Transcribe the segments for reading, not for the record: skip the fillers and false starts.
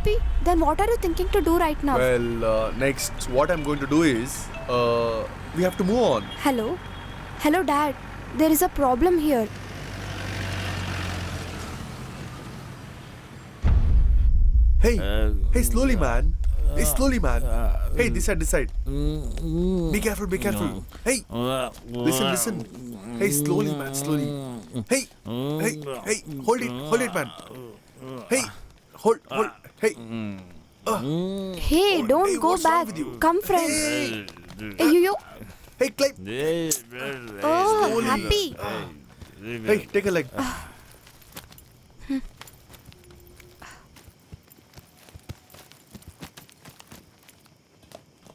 happy? Then what are you thinking to do right now? Well, next, what I'm going to do is, we have to move on. Hello? Hello, Dad. There is a problem here. Hey, hey, slowly, man. Hey, slowly, man. Hey, this side. Be careful, be careful. Hey, listen. Hey, slowly, man, slowly. Hey, hold it, man. Hey, hold. Hey. Hey, don't hey, go what's wrong back. with you? Come, friends. Hey, You. hey, climb. Oh, slowly. happy. Hey, take a leg.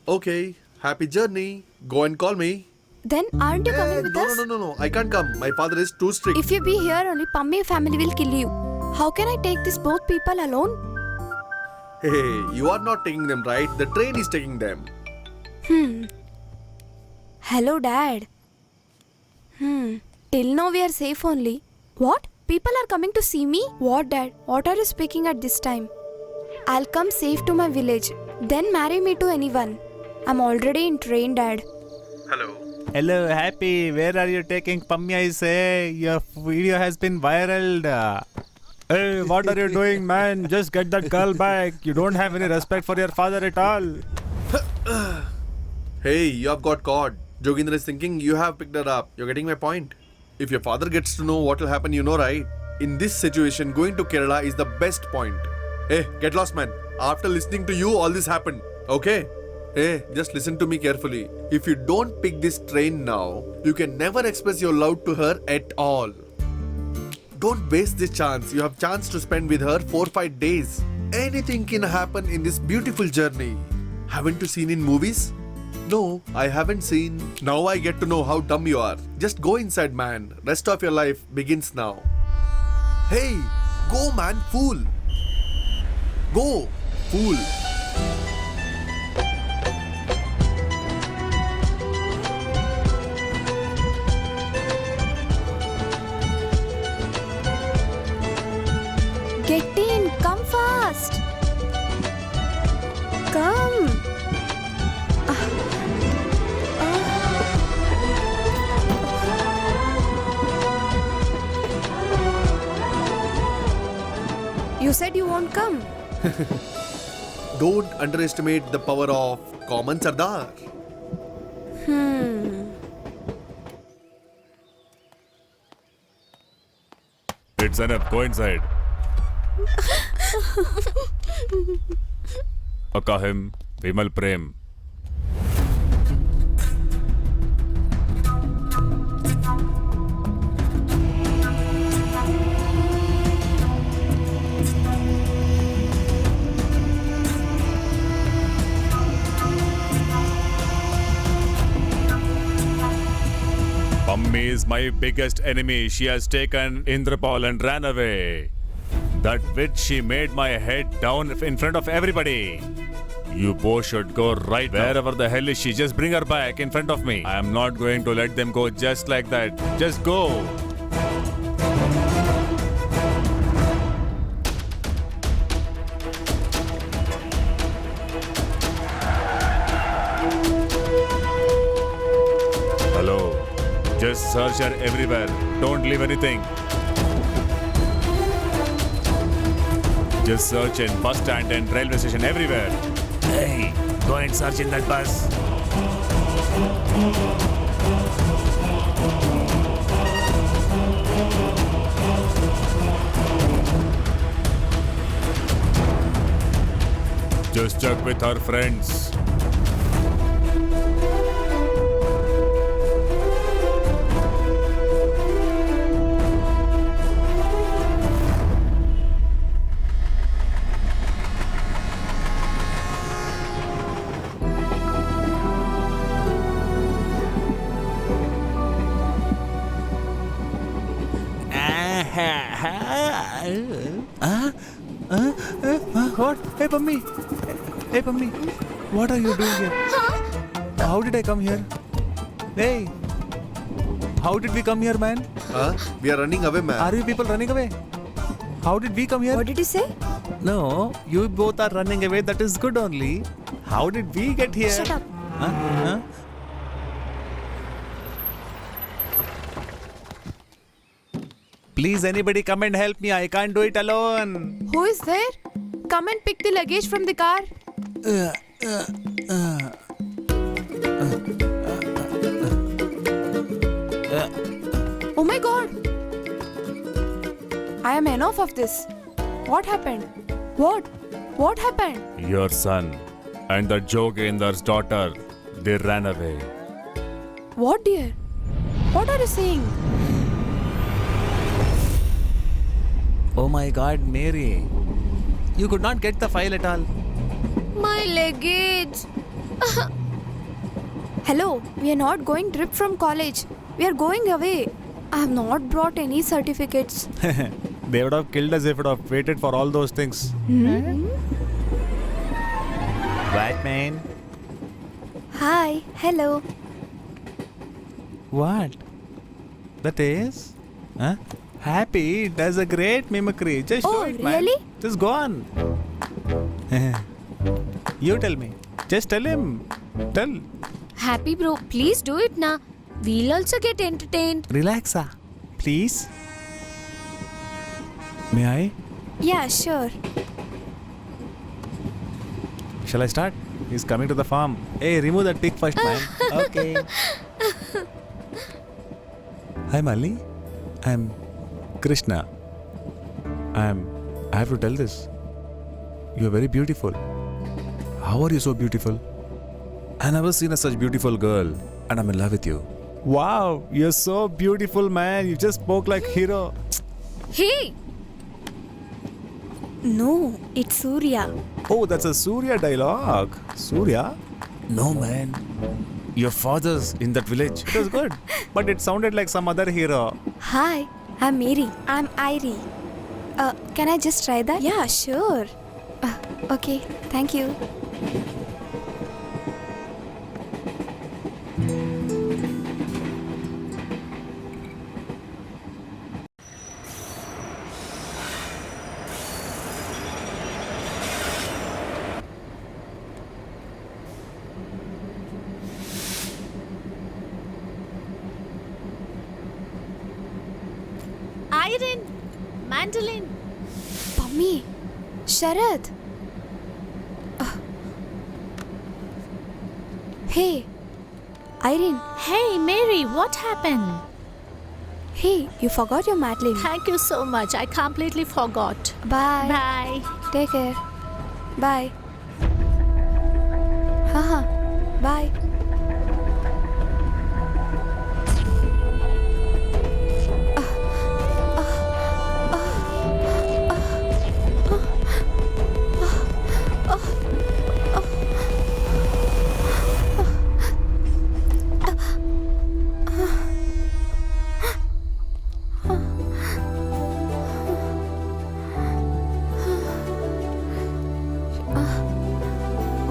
Okay, happy journey. Go and call me. Then aren't you coming with us? No. I can't come. My father is too strict. If you be here, only Pammy family will kill you. How can I take this both people alone? Hey, you are not taking them, right? The train is taking them. Hello, Dad. Till now we are safe only. What? People are coming to see me? What, Dad? What are you speaking at this time? I'll come safe to my village. Then marry me to anyone. I'm already in train, Dad. Hello, Happy. Where are you taking Pammy? I say your video has been viral. Hey, what are you doing, man? Just get that girl back. You don't have any respect for your father at all. Hey, you have got caught. Joginder is thinking you have picked her up. You're getting my point. If your father gets to know what will happen, you know, right? In this situation, going to Kerala is the best point. Hey, get lost, man. After listening to you, all this happened. Okay? Hey, just listen to me carefully. If you don't pick this train now, you can never express your love to her at all. Don't waste this chance. You have chance to spend with her 4-5 days. Anything can happen in this beautiful journey. Haven't you seen in movies? No, I haven't seen. Now I get to know how dumb you are. Just go inside, man. Rest of your life begins now. Hey, go, man, fool. Go, fool. Get in. Come fast. Come. You said you won't come. Don't underestimate the power of common Sardar. It's enough. Go inside. Akahim, Vimal Prem. Pammy is my biggest enemy. She has taken Indrapal and ran away. That witch, she made my head down in front of everybody. You both should go right wherever the hell is she. Just bring her back in front of me. I am not going to let them go just like that. Just go. Hello. Just search her everywhere. Don't leave anything. Just search in bus stand and railway station everywhere. Hey, go and search in that bus. Just check with her friends. What? Hey, Pammy. Hey, Pammy. What are you doing here? How did I come here? Hey. How did we come here, man? We are running away, man. Are you people running away? How did we come here? What did you say? No, you both are running away. That is good only. How did we get here? Shut up. Huh? Please, anybody come and help me. I can't do it alone. Who is there? Come and pick the luggage from the car. Oh my god! I am enough of this. What happened? What? What happened? Your son and the Jogendar's daughter, they ran away. What, dear? What are you saying? Oh my God, Mary. You could not get the file at all. My luggage. Hello, we are not going trip from college. We are going away. I have not brought any certificates. They would have killed us if it would have waited for all those things. Right, man? Hi, hello. What? That is? Huh? Happy does a great mimicry. Just show Oh, it, man. really? Just go on. You tell me. Just tell him. Tell. Happy bro, please do it na. We'll also get entertained. Relax, please. May I? Yeah, sure. Shall I start? He's coming to the farm. Hey, remove that pig first, man. Okay. Hi, Malini. I'm Krishna. I have to tell this. You're very beautiful. How are you so beautiful? I never seen a such beautiful girl, and I'm in love with you. Wow, you're so beautiful, man. You just spoke like hero. Hey, No, it's Surya. Oh, that's a Surya dialogue. Surya? No, man. Your father's in that village. It was good, but it sounded like some other hero. Hi, I'm Mary. I'm Irie. Can I just try that? Yeah, sure. Okay, thank you. iron, mandolin. Pummy, Sharad. Hey, Irene. Hey, Mary, what happened? Hey, you forgot your Madeline. Thank you so much. I completely forgot. Bye. Bye. Take care. Bye. Haha. Bye.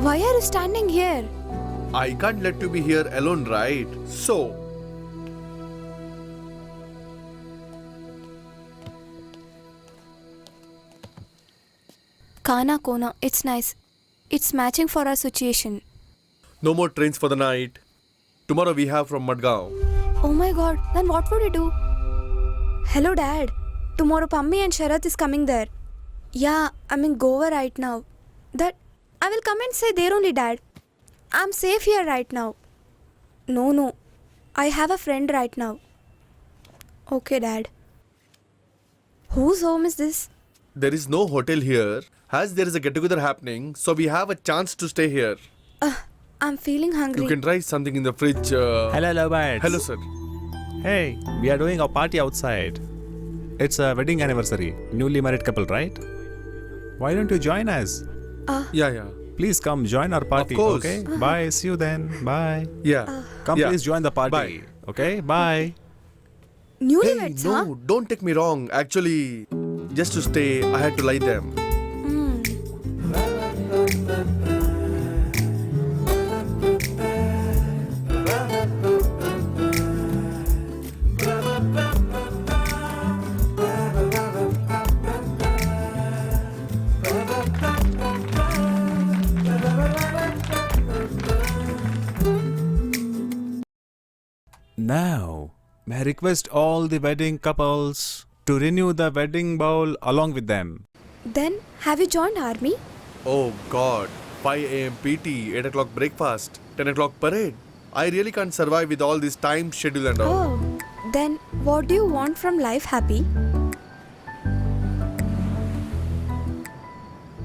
Why are you standing here? I can't let you be here alone, right? So, Kana Kona, it's nice. It's matching for our situation. no more trains for the night. Tomorrow we have from Madgaon. Oh my god, then what would you do? Hello, Dad. Tomorrow Pammi and Sharath is coming there. Yeah, I'm in Goa right now. That I will come and say there only, Dad. I'm safe here right now. No. I have a friend right now. Okay, Dad. Whose home is this? There is no hotel here, as there is a get-together happening, so we have a chance to stay here. I'm feeling hungry. You can try something in the fridge. Hello, lovebirds. Hello, sir. Hey, we are doing a party outside. It's a wedding anniversary. Newly married couple, right? Why don't you join us? Yeah. Please come join our party. Of course. Okay? Bye. See you then. Bye. Yeah. Come, Yeah. please join the party. Bye. Okay? Bye. Hey, Newlyweds, no, huh? don't take me wrong. Actually, just to stay, I had to lie them. now, may I request all the wedding couples to renew the wedding bowl along with them. Then, have you joined army? Oh God. 5 a.m. PT, 8 o'clock breakfast, 10 o'clock parade. I really can't survive with all this time schedule and all. Oh, then what do you want from life, Happy?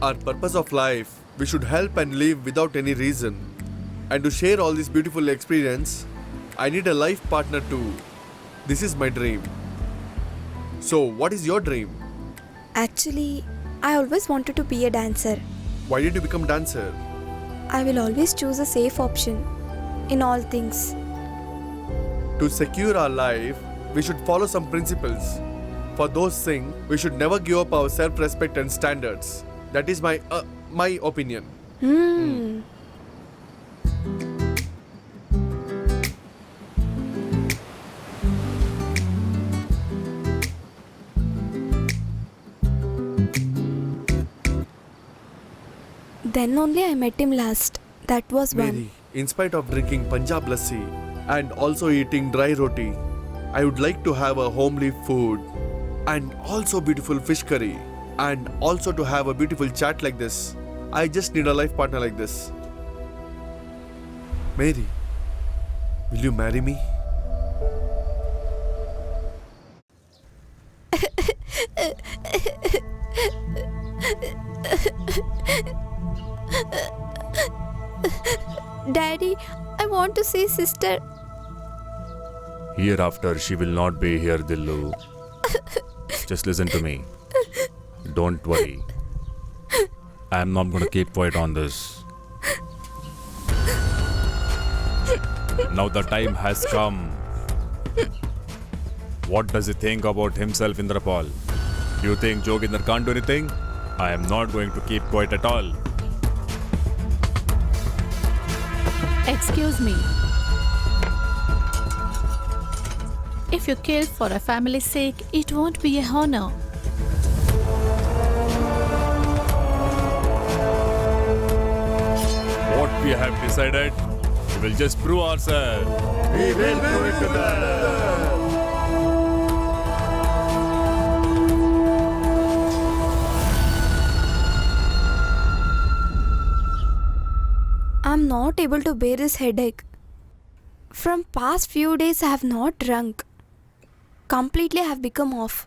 Our purpose of life, we should help and live without any reason. And to share all this beautiful experience, I need a life partner too. This is my dream. So, what is your dream? Actually, I always wanted to be a dancer. Why did you become dancer? I will always choose a safe option in all things. To secure our life, we should follow some principles. For those things, we should never give up our self-respect and standards. That is my opinion. Then only I met him last. That was Mary, in spite of drinking Punjab lassi and also eating dry roti, I would like to have a homely food and also beautiful fish curry and also to have a beautiful chat like this. I just need a life partner like this. Mary, will you marry me? Daddy, I want to see sister. Hereafter, she will not be here, Dillu. Just listen to me. Don't worry. I am not going to keep quiet on this. Now the time has come. What does he think about himself, Indrapal? You think Joginder can't do anything? I am not going to keep quiet at all. Excuse me. If you kill for a family's sake, it won't be a honor. What we have decided, we will just prove ourselves. We will do it together. I'm not able to bear this headache. From past few days I have not drunk. Completely I have become off.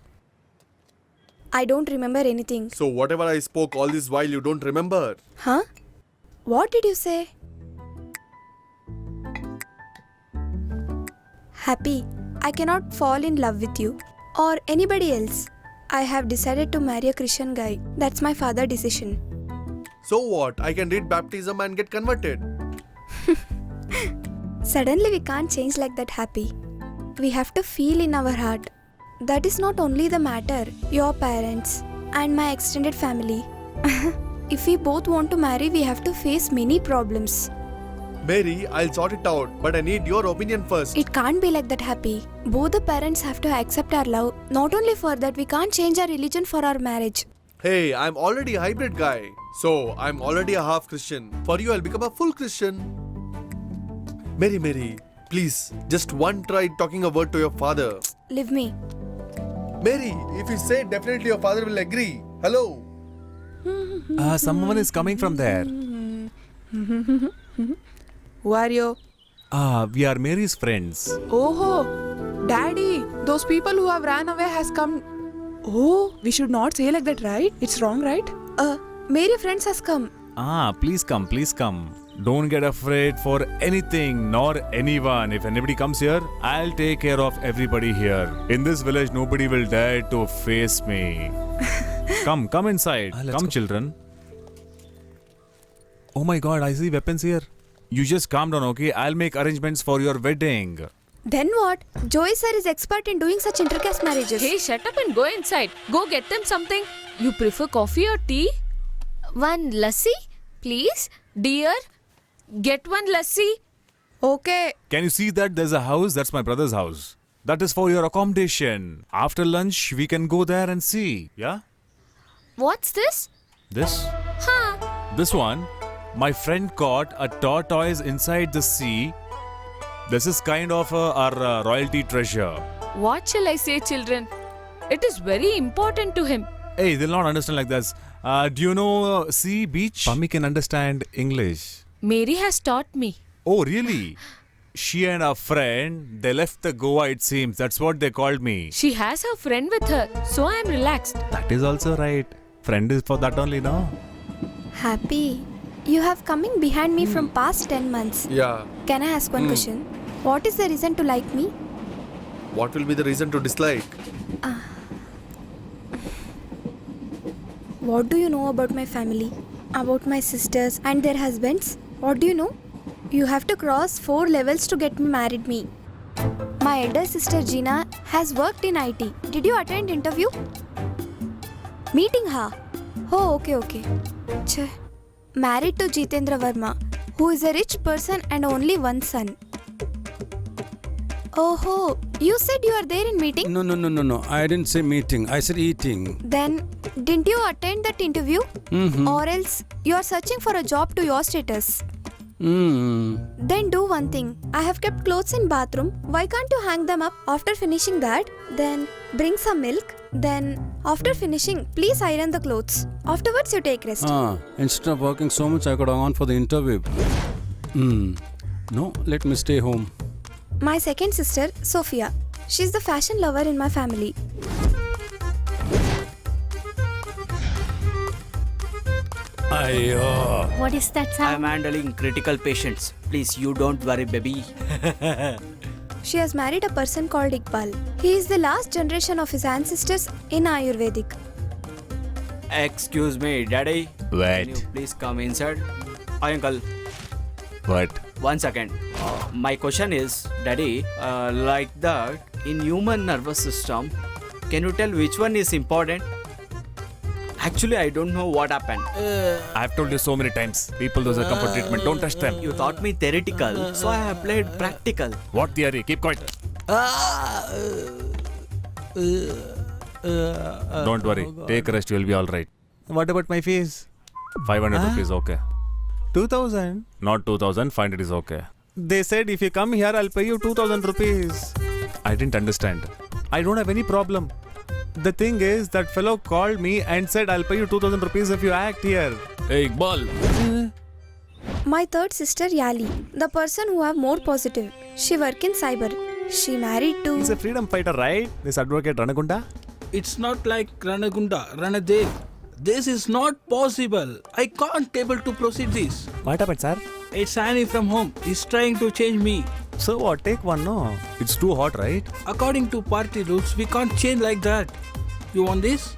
I don't remember anything. So whatever I spoke all this while you don't remember. Huh? What did you say? Happy, I cannot fall in love with you or anybody else. I have decided to marry a Christian guy. That's my father's decision. So what? I can read baptism and get converted. Suddenly we can't change like that, Happy. We have to feel in our heart. That is not only the matter, your parents and my extended family. If we both want to marry, we have to face many problems. Mary, I'll sort it out, but I need your opinion first. It can't be like that, Happy. Both the parents have to accept our love. Not only for that, we can't change our religion for our marriage. Hey, I'm already a hybrid guy. So, I'm already a half Christian. For you, I'll become a full Christian. Mary, please, just one try talking a word to your father. Leave me. Mary, if you say definitely your father will agree. Hello? Someone is coming from there. Who are you? We are Mary's friends. Oh, Daddy, those people who have ran away has come. Oh, we should not say like that, right? It's wrong, right? Mary friends has come. Please come, please come. Don't get afraid for anything nor anyone. If anybody comes here, I'll take care of everybody here. In this village, nobody will dare to face me. Come inside. Come, go. children. Oh my God, I see weapons here. You just calm down, okay? I'll make arrangements for your wedding. Then what? Joy sir is expert in doing such intercaste marriages. Hey, shut up and go inside. Go get them something. You prefer coffee or tea? One lassi, please. Dear, get one lassi. Okay. Can you see that there's a house? That's my brother's house. That is for your accommodation. After lunch, we can go there and see. Yeah? What's this? This? Huh? This one. My friend caught a tortoise inside the sea This is kind of our royalty treasure. What shall I say, children? It is very important to him. Hey, they'll not understand like this. Do you know sea beach? Pammi can understand English. Mary has taught me. Oh, really? She and her friend, they left the Goa, it seems. That's what they called me. She has her friend with her, so I am relaxed. That is also right. Friend is for that only, no? Happy. You have coming behind me from past 10 months. Yeah. Can I ask one question? What is the reason to like me? What will be the reason to dislike? What do you know about my family? About my sisters and their husbands? What do you know? You have to cross 4 levels to get married me. My elder sister Gina has worked in IT. Did you attend interview? Meeting her? Oh, okay. Chhe. Married to Jitendra Verma, who is a rich person and only one son. Oh, you said you are there in meeting? No. I didn't say meeting. I said eating. Then, didn't you attend that interview? Or else, you are searching for a job to your status. Then do one thing. I have kept clothes in bathroom. Why can't you hang them up after finishing that? Then, bring some milk. Then, after finishing, please iron the clothes. Afterwards, you take rest. Instead of working so much, I could have gone for the interview. No, let me stay home. My second sister, Sophia. She's the fashion lover in my family. Ayo. What is that I'm sound? handling critical patients. Please, you don't worry, baby. She has married a person called Iqbal. He is the last generation of his ancestors in Ayurvedic. Excuse me, daddy. Wait. Can you please come inside? Hi, uncle. What? 1 second. My question is, daddy, like that, in human nervous system, can you tell which one is important? Actually, I don't know what happened. I've told you so many times. People, those are comfort treatment. Don't touch them. You taught me theoretical, so I applied practical. What theory? Keep quiet. Don't worry. Take a rest. You'll be all right. What about my fees? 500 rupees, okay. 2000? Not 2000. 500 is okay. They said if you come here, I'll pay you 2000 rupees. I didn't understand. I don't have any problem. The thing is, that fellow called me and said I'll pay you 2000 rupees if you act here. Hey, Iqbal. My third sister, Yali, the person who have more positive. She work in cyber. She married to... He's a freedom fighter, right? This advocate Ranagunda? It's not like Ranagunda, Ranadev. This is not possible. I can't able to proceed this. What happened, sir? It's Annie from home. He's trying to change me. So what? Take one, no? It's too hot, right? According to party rules, we can't change like that. You want this?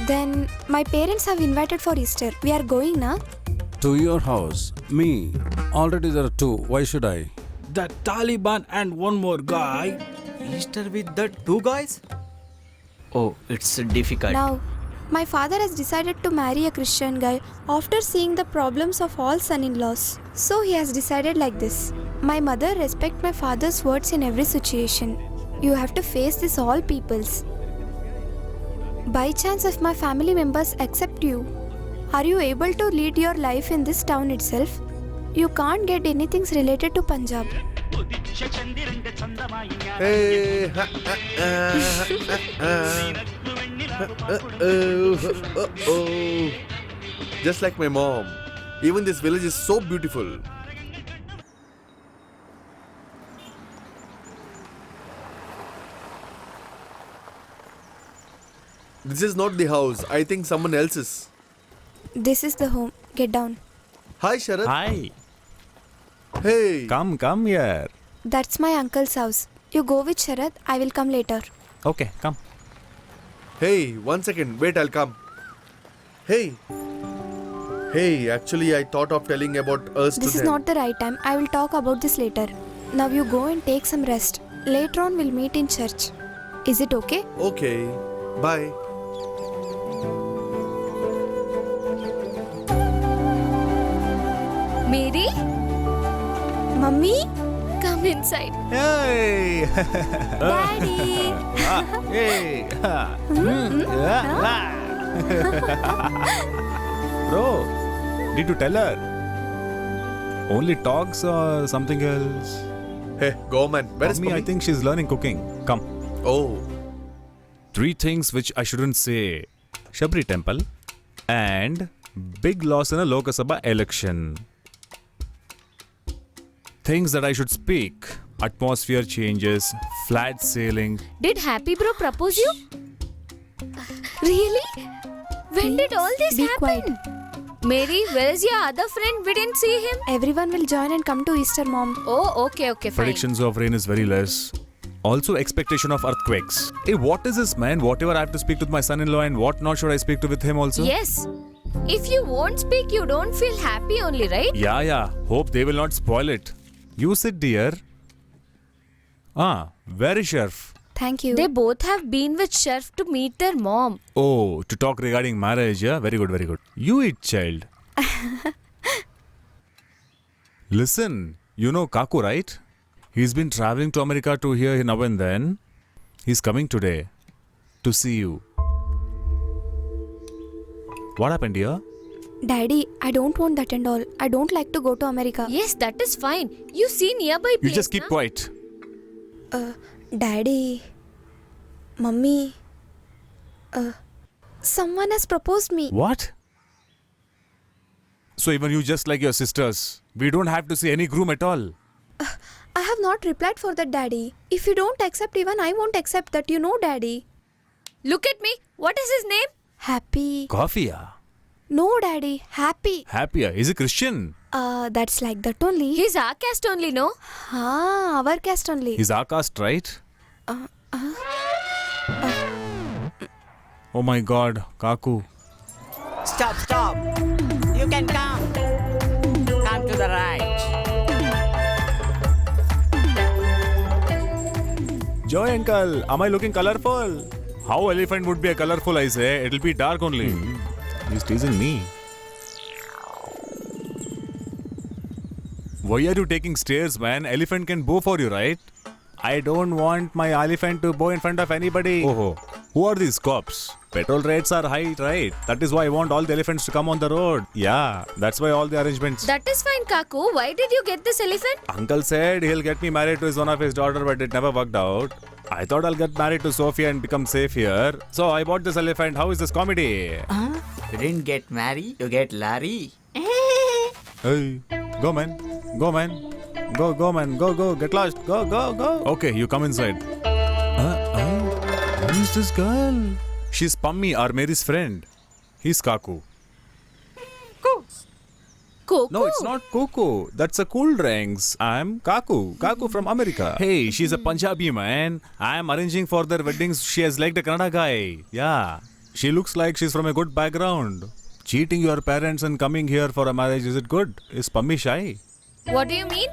Then, my parents have invited for Easter. We are going, na? To your house. Me. Already there are 2. Why should I? The Taliban and one more guy. Easter with the 2 guys? Oh, it's difficult. Now, my father has decided to marry a Christian guy after seeing the problems of all son-in-laws. So he has decided like this. My mother respects my father's words in every situation. You have to face this all peoples. By chance, if my family members accept you, are you able to lead your life in this town itself? You can't get anything related to Punjab. Hey. Just like my mom. Even this village is so beautiful. This is not the house. I think someone else's. This is the home. Get down. Hi, Sharad. Hi. Hey. Come here. That's my uncle's house. You go with Sharad. I will come later. Okay, come. Hey, 1 second. Wait, I'll come. Hey. Hey, actually, I thought of telling about us to This is them. not the right time. I will talk about this later. Now you go and take some rest. Later on, we'll meet in church. Is it okay? Okay. Bye. Mary, Mummy? come inside. Hey. Daddy? Hey. Bro, did you tell her? Only talks or something else? Hey, go man. Where is Mummy, I Pummi? think she's learning cooking. Come. Oh, 3 things which I shouldn't say. Shabri temple and big loss in a Lok Sabha election. Things that I should speak. Atmosphere changes, flat sailing. Did Happy Bro propose you? Really? When did all this be happen? Mary, where is your other friend? We didn't see him. Everyone will join and come to Easter, Mom. Oh, okay, fine. Predictions of rain is very less. Also, expectation of earthquakes. Hey, what is this, man? Whatever I have to speak with my son-in-law and what not should I speak to with him also? Yes. If you won't speak, you don't feel happy only, right? Yeah. Hope they will not spoil it. You sit, dear. Where is Sheriff? Thank you. They both have been with Sheriff to meet their mom. Oh, to talk regarding marriage, yeah? Very good, very good. You eat, child. Listen, you know Kaku, right? He's been traveling to America to here now and then. He's coming today to see you. What happened, dear? Daddy, I don't want that and all. I don't like to go to America. Yes, that is fine. You see nearby You place, just keep na? quiet. Daddy, Mummy, someone has proposed me. What? So even you just like your sisters. We don't have to see any groom at all. I have not replied for that, Daddy. If you don't accept, even I won't accept that, you know, Daddy. Look at me. What is his name? Happy. Coffee, No, Daddy. Happy. Happier. Is he Christian? That's like that only. He's our caste only, no? Our caste only. He's our caste, right? Oh my god, Kaku. Stop. You can come. Come to the right. Joy uncle, am I looking colorful? How elephant would be a colorful, I say? It'll be dark only. He's teasing me. Why are you taking stairs, man? Elephant can bow for you, right? I don't want my elephant to bow in front of anybody. Oh, who are these cops? Petrol rates are high, right? That is why I want all the elephants to come on the road. Yeah, that's why all the arrangements. That is fine, Kaku. Why did you get this elephant? Uncle said he'll get me married to one of his daughter, but it never worked out. I thought I'll get married to Sophia and become safe here. So I bought this elephant. How is this comedy? You didn't get married, you get Larry. Hey, go man. Go man. Go man. Go. Get lost. Go. Okay, you come inside. Who is this girl? She's Pummi, our Mary's friend. He's Kaku. Coco? No, it's not Coco. That's a cool drinks. I'm Kaku from America. Hey, she's a Punjabi man. I'm arranging for their weddings. She has liked a Kannada guy. Yeah. She looks like she's from a good background. Cheating your parents and coming here for a marriage, is it good? Is Pummi shy? What do you mean?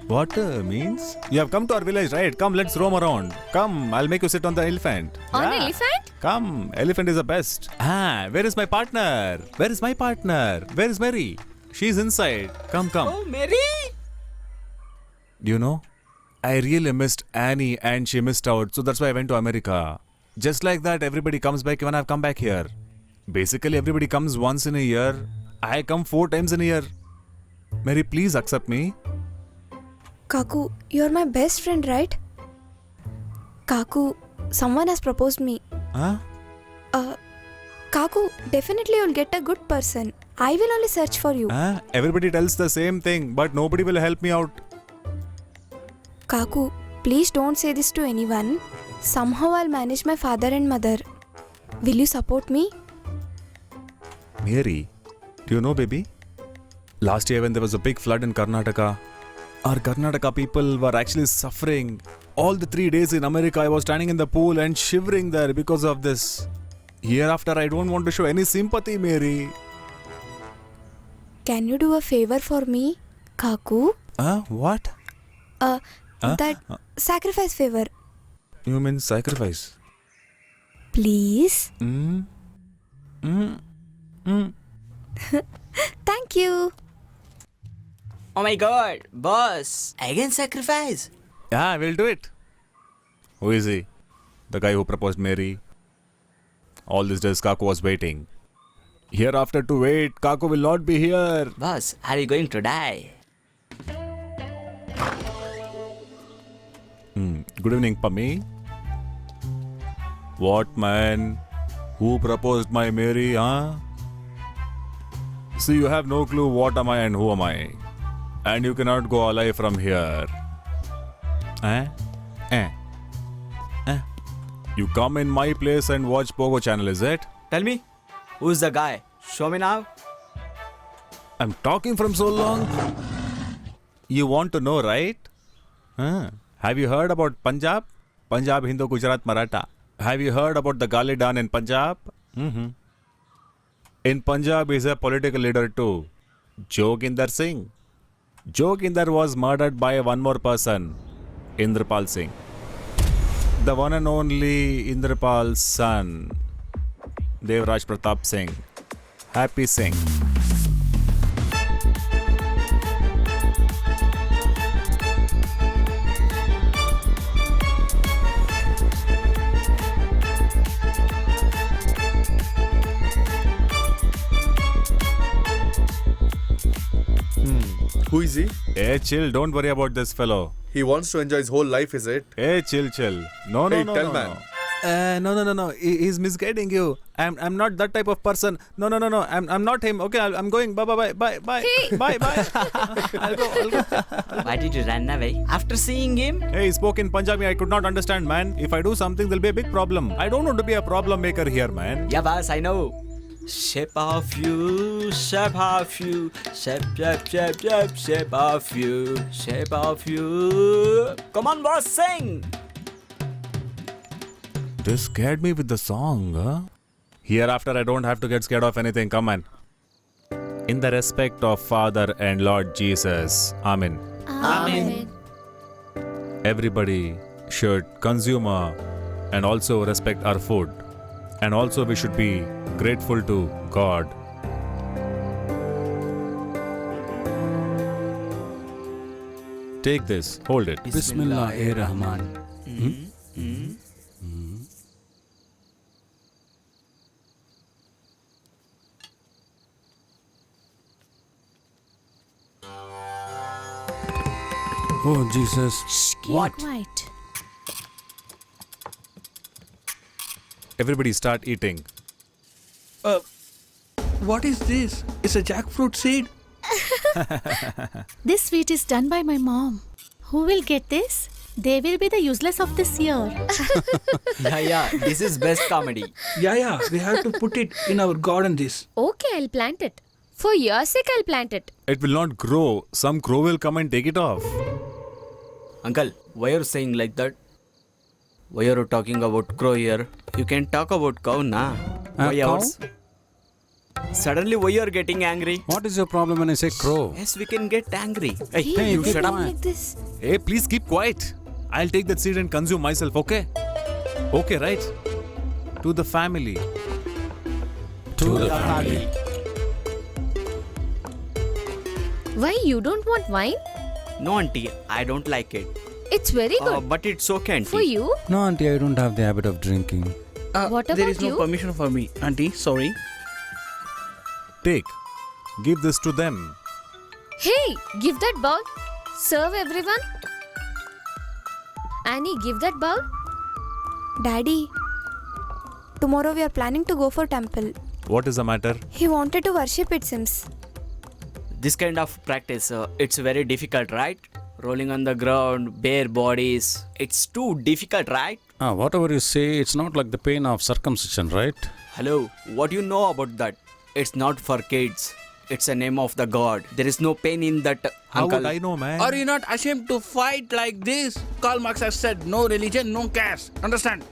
What means? You have come to our village, right? Come, let's roam around. Come, I'll make you sit on the elephant. On Yeah. elephant? Come, elephant is the best. Where is my partner? Where is Mary? She's inside. Come. Oh, Mary! You know, I really missed Annie and she missed out, so that's why I went to America. Just like that, everybody comes back when I've come back here. Basically, everybody comes once in a year. I come 4 times in a year. Mary, please accept me. Kaku, you're my best friend, right? Kaku, someone has proposed me. Huh? Kaku, definitely you'll get a good person. I will only search for you. Everybody tells the same thing, but nobody will help me out. Kaku, please don't say this to anyone. Somehow I'll manage my father and mother. Will you support me? Mary, do you know, baby? Last year when there was a big flood in Karnataka, our Karnataka people were actually suffering. All the 3 days in America, I was standing in the pool and shivering there because of this. Hereafter, I don't want to show any sympathy, Mary. Can you do a favor for me, Kaku? What? That sacrifice favor. You mean sacrifice? Please? Thank you. Oh my god, boss. Again sacrifice. Yeah, we'll do it. Who is he? The guy who proposed Mary. All this days, Kaku was waiting. Hereafter to wait, Kaku will not be here. Boss, are you going to die? Good evening, Pammi. What, man? Who proposed my Mary, huh? See, you have no clue what am I and who am I. And you cannot go alive from here. Eh? Eh? Eh? You come in my place and watch Pogo channel, is it? Tell me, who's the guy? Show me now. I'm talking from so long. You want to know, right? Huh? Have you heard about Punjab? Punjab, Hindu, Gujarat, Maratha. Have you heard about the Galidan in Punjab? Mm-hmm. In Punjab is a political leader too, Joginder Singh. Joginder was murdered by one more person, Indrapal Singh. The one and only Indrapal's son, Devraj Pratap Singh. Happy Singh. Who is he? Hey, chill. Don't worry about this fellow. He wants to enjoy his whole life, is it? Hey, chill. No, Hey, no. tell man. No. He's misguiding you. I'm not that type of person. No. I'm not him. Okay, I'm going. Bye. Hey. Bye. I'll go. Why did you run away? After seeing him? Hey, he spoke in Punjabi. I could not understand, man. If I do something, there'll be a big problem. I don't want to be a problem maker here, man. Yeah, boss, I know. Shape of you, shape of you, shape of you, shape of you. Come on, boss, sing. This scared me with the song, huh? Hereafter, I don't have to get scared of anything. Come on. In the respect of Father and Lord Jesus. Amen. Amen. Everybody should consume and also respect our food. And also we should be grateful to God. Take this, hold it. Bismillahirrahman. Oh, Jesus. Keep quiet. Everybody start eating. What is this? It's a jackfruit seed. This sweet is done by my mom. Who will get this? They will be the useless of this year. Yeah, this is best comedy. Yeah, we have to put it in our garden this. Okay, I'll plant it. For your sake, I'll plant it. It will not grow. Some crow will come and take it off. Uncle, why are you saying like that? Why are you talking about crow here? You can talk about cow, na? Why cow? else? Suddenly, why you are getting angry? What is your problem when I say crow? Yes, we can get angry. Hey, Hey, you keep shut up. quiet. Like this. Hey, please keep quiet. I'll take that seed and consume myself, okay? Okay, right? To the family. To the family. Why you don't want wine? No, auntie, I don't like it. It's very good. But it's okay, auntie. For you? No, auntie, I don't have the habit of drinking. What There about is no you? permission for me, auntie. Sorry. Take. Give this to them. Hey, give that bowl. Serve everyone. Annie, give that bowl. Daddy, tomorrow we are planning to go for temple. What is the matter? He wanted to worship, it seems. This kind of practice, it's very difficult, right? Rolling on the ground, bare bodies. It's too difficult, right? Whatever you say, it's not like the pain of circumcision, right? Hello, what do you know about that? It's not for kids. It's a name of the god. There is no pain in that, How uncle. would I know, man? Are you not ashamed to fight like this? Karl Marx has said no religion, no caste. Understand?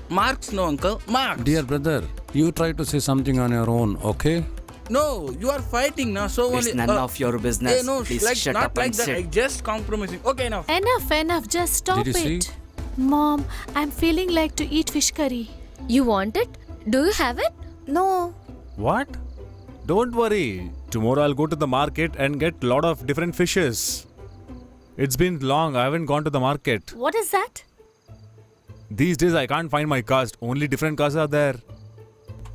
Marx, no, uncle. Marx. Dear brother, you try to say something on your own, okay? No, you are fighting now. So It's only. none of your business. No, Please like shut not up like and that. sit. I just compromising. Okay, enough. Enough. Just stop Did you see? it. Mom, I'm feeling like to eat fish curry. You want it? Do you have it? No. What? Don't worry. Tomorrow I'll go to the market and get lot of different fishes. It's been long. I haven't gone to the market. What is that? These days I can't find my caste. Only different castes are there.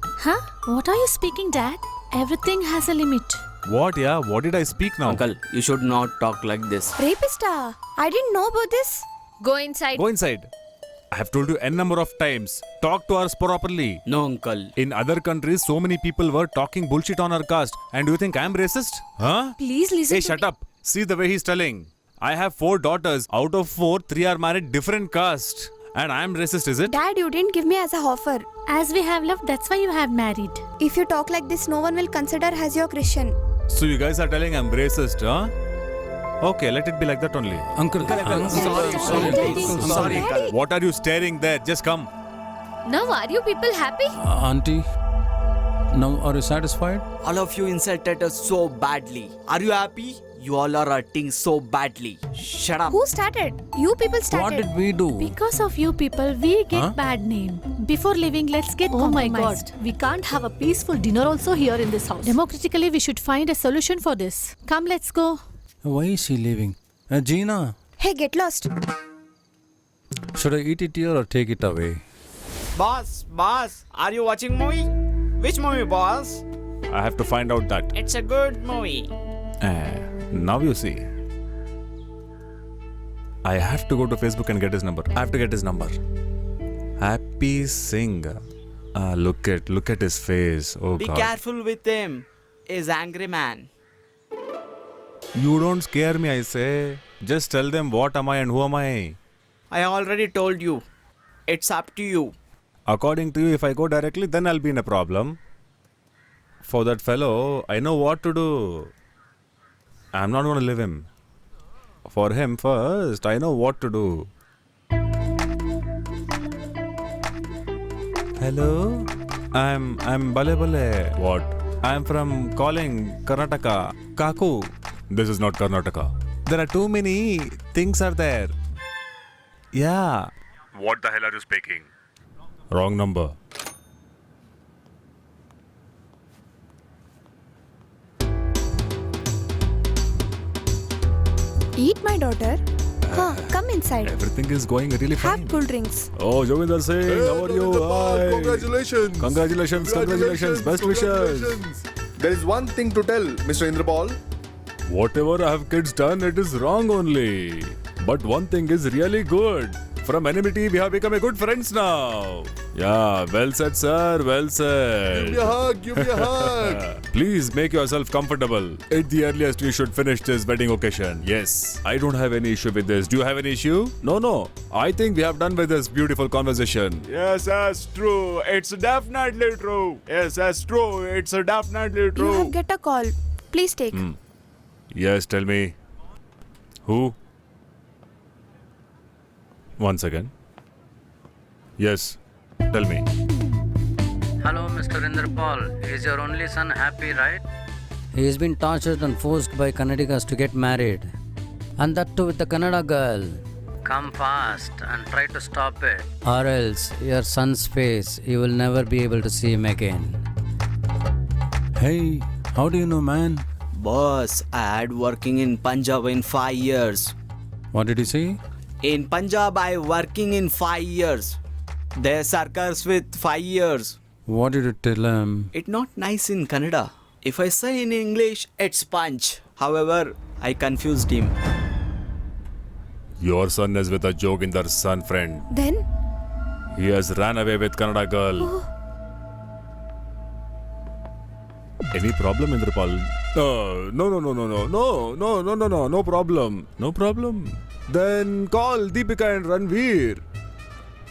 Huh? What are you speaking, Dad? Everything has a limit. What, yeah? What did I speak now? Uncle, you should not talk like this. Rapista, I didn't know about this. Go inside. Go inside. I have told you n number of times. Talk to us properly. No, uncle. In other countries, so many people were talking bullshit on our caste. And do you think I'm racist? Huh? Please listen Hey, to shut me. up. See the way he's telling. I have 4 daughters. Out of 4, 3 are married different caste. And I'm racist, is it? Dad, you didn't give me as a offer. As we have left, that's why you have married. If you talk like this, no one will consider as you're Christian. So you guys are telling I'm racist, huh? Okay, let it be like that only. Uncle. Sorry, uncle. What are you staring there? Just come. Now, are you people happy? Auntie, now are you satisfied? All of you insulted us so badly. Are you happy? You all are hurting so badly. Shut up. Who started? You people What started. did we do? Because of you people, we get Huh? bad name. Before leaving, let's get Oh my compromised. god, we can't have a peaceful dinner also here in this house. Democratically, we should find a solution for this. Come, let's go. Why is she leaving? Gina, Hey, get lost. should I eat it here or take it away? Boss, are you watching movie? Which movie, boss? I have to find out that. It's a good movie. Now you see. I have to go to Facebook and get his number. I have to get his number. Happy Singh. Look at his face. Oh Be God. careful with him. He's angry man. You don't scare me, I say. Just tell them what am I and who am I. I already told you. It's up to you. According to you, if I go directly, then I'll be in a problem. For that fellow, I know what to do. I'm not going to leave him. For him first, I know what to do. Hello? I'm Bale Bale. What? I'm from calling Karnataka. Kaku. This is not Karnataka. There are too many things are there. Yeah. What the hell are you speaking? Wrong number. Eat, my daughter. Come inside. Everything is going really fine. Have cool drinks. Oh, Joginder Singh, how are you? Hi. Congratulations. Congratulations. Best wishes. There is one thing to tell, Mr. Indrapal. Whatever I have kids done, it is wrong only. But one thing is really good. From enmity, we have become a good friends now. Yeah, well said, sir. Well said. Give me a hug. Please make yourself comfortable. At the earliest, you should finish this wedding occasion. Yes, I don't have any issue with this. Do you have any issue? No. I think we have done with this beautiful conversation. Yes, that's true. It's definitely true. Yes, that's true. It's definitely You have get a call. Please take. Yes, tell me. Who? One second. Yes, tell me. Hello, Mr. Indrapal. Is your only son happy, right? He has been tortured and forced by Kannadigas to get married. And that too with the Kannada girl. Come fast and try to stop it. Or else, your son's face, you will never be able to see him again. Hey, how do you know, man? Boss, I had working in Punjab in 5 years. What did he say? In Punjab, I working in 5 years. Their circus with 5 years. What did you tell him? It's not nice in Kannada. If I say in English, it's punch. However, I confused him. Your son is with a Joginder's son friend. Then? He has ran away with Kannada girl. Any problem, Indrapal? No problem. No problem. Then call Deepika and Ranveer.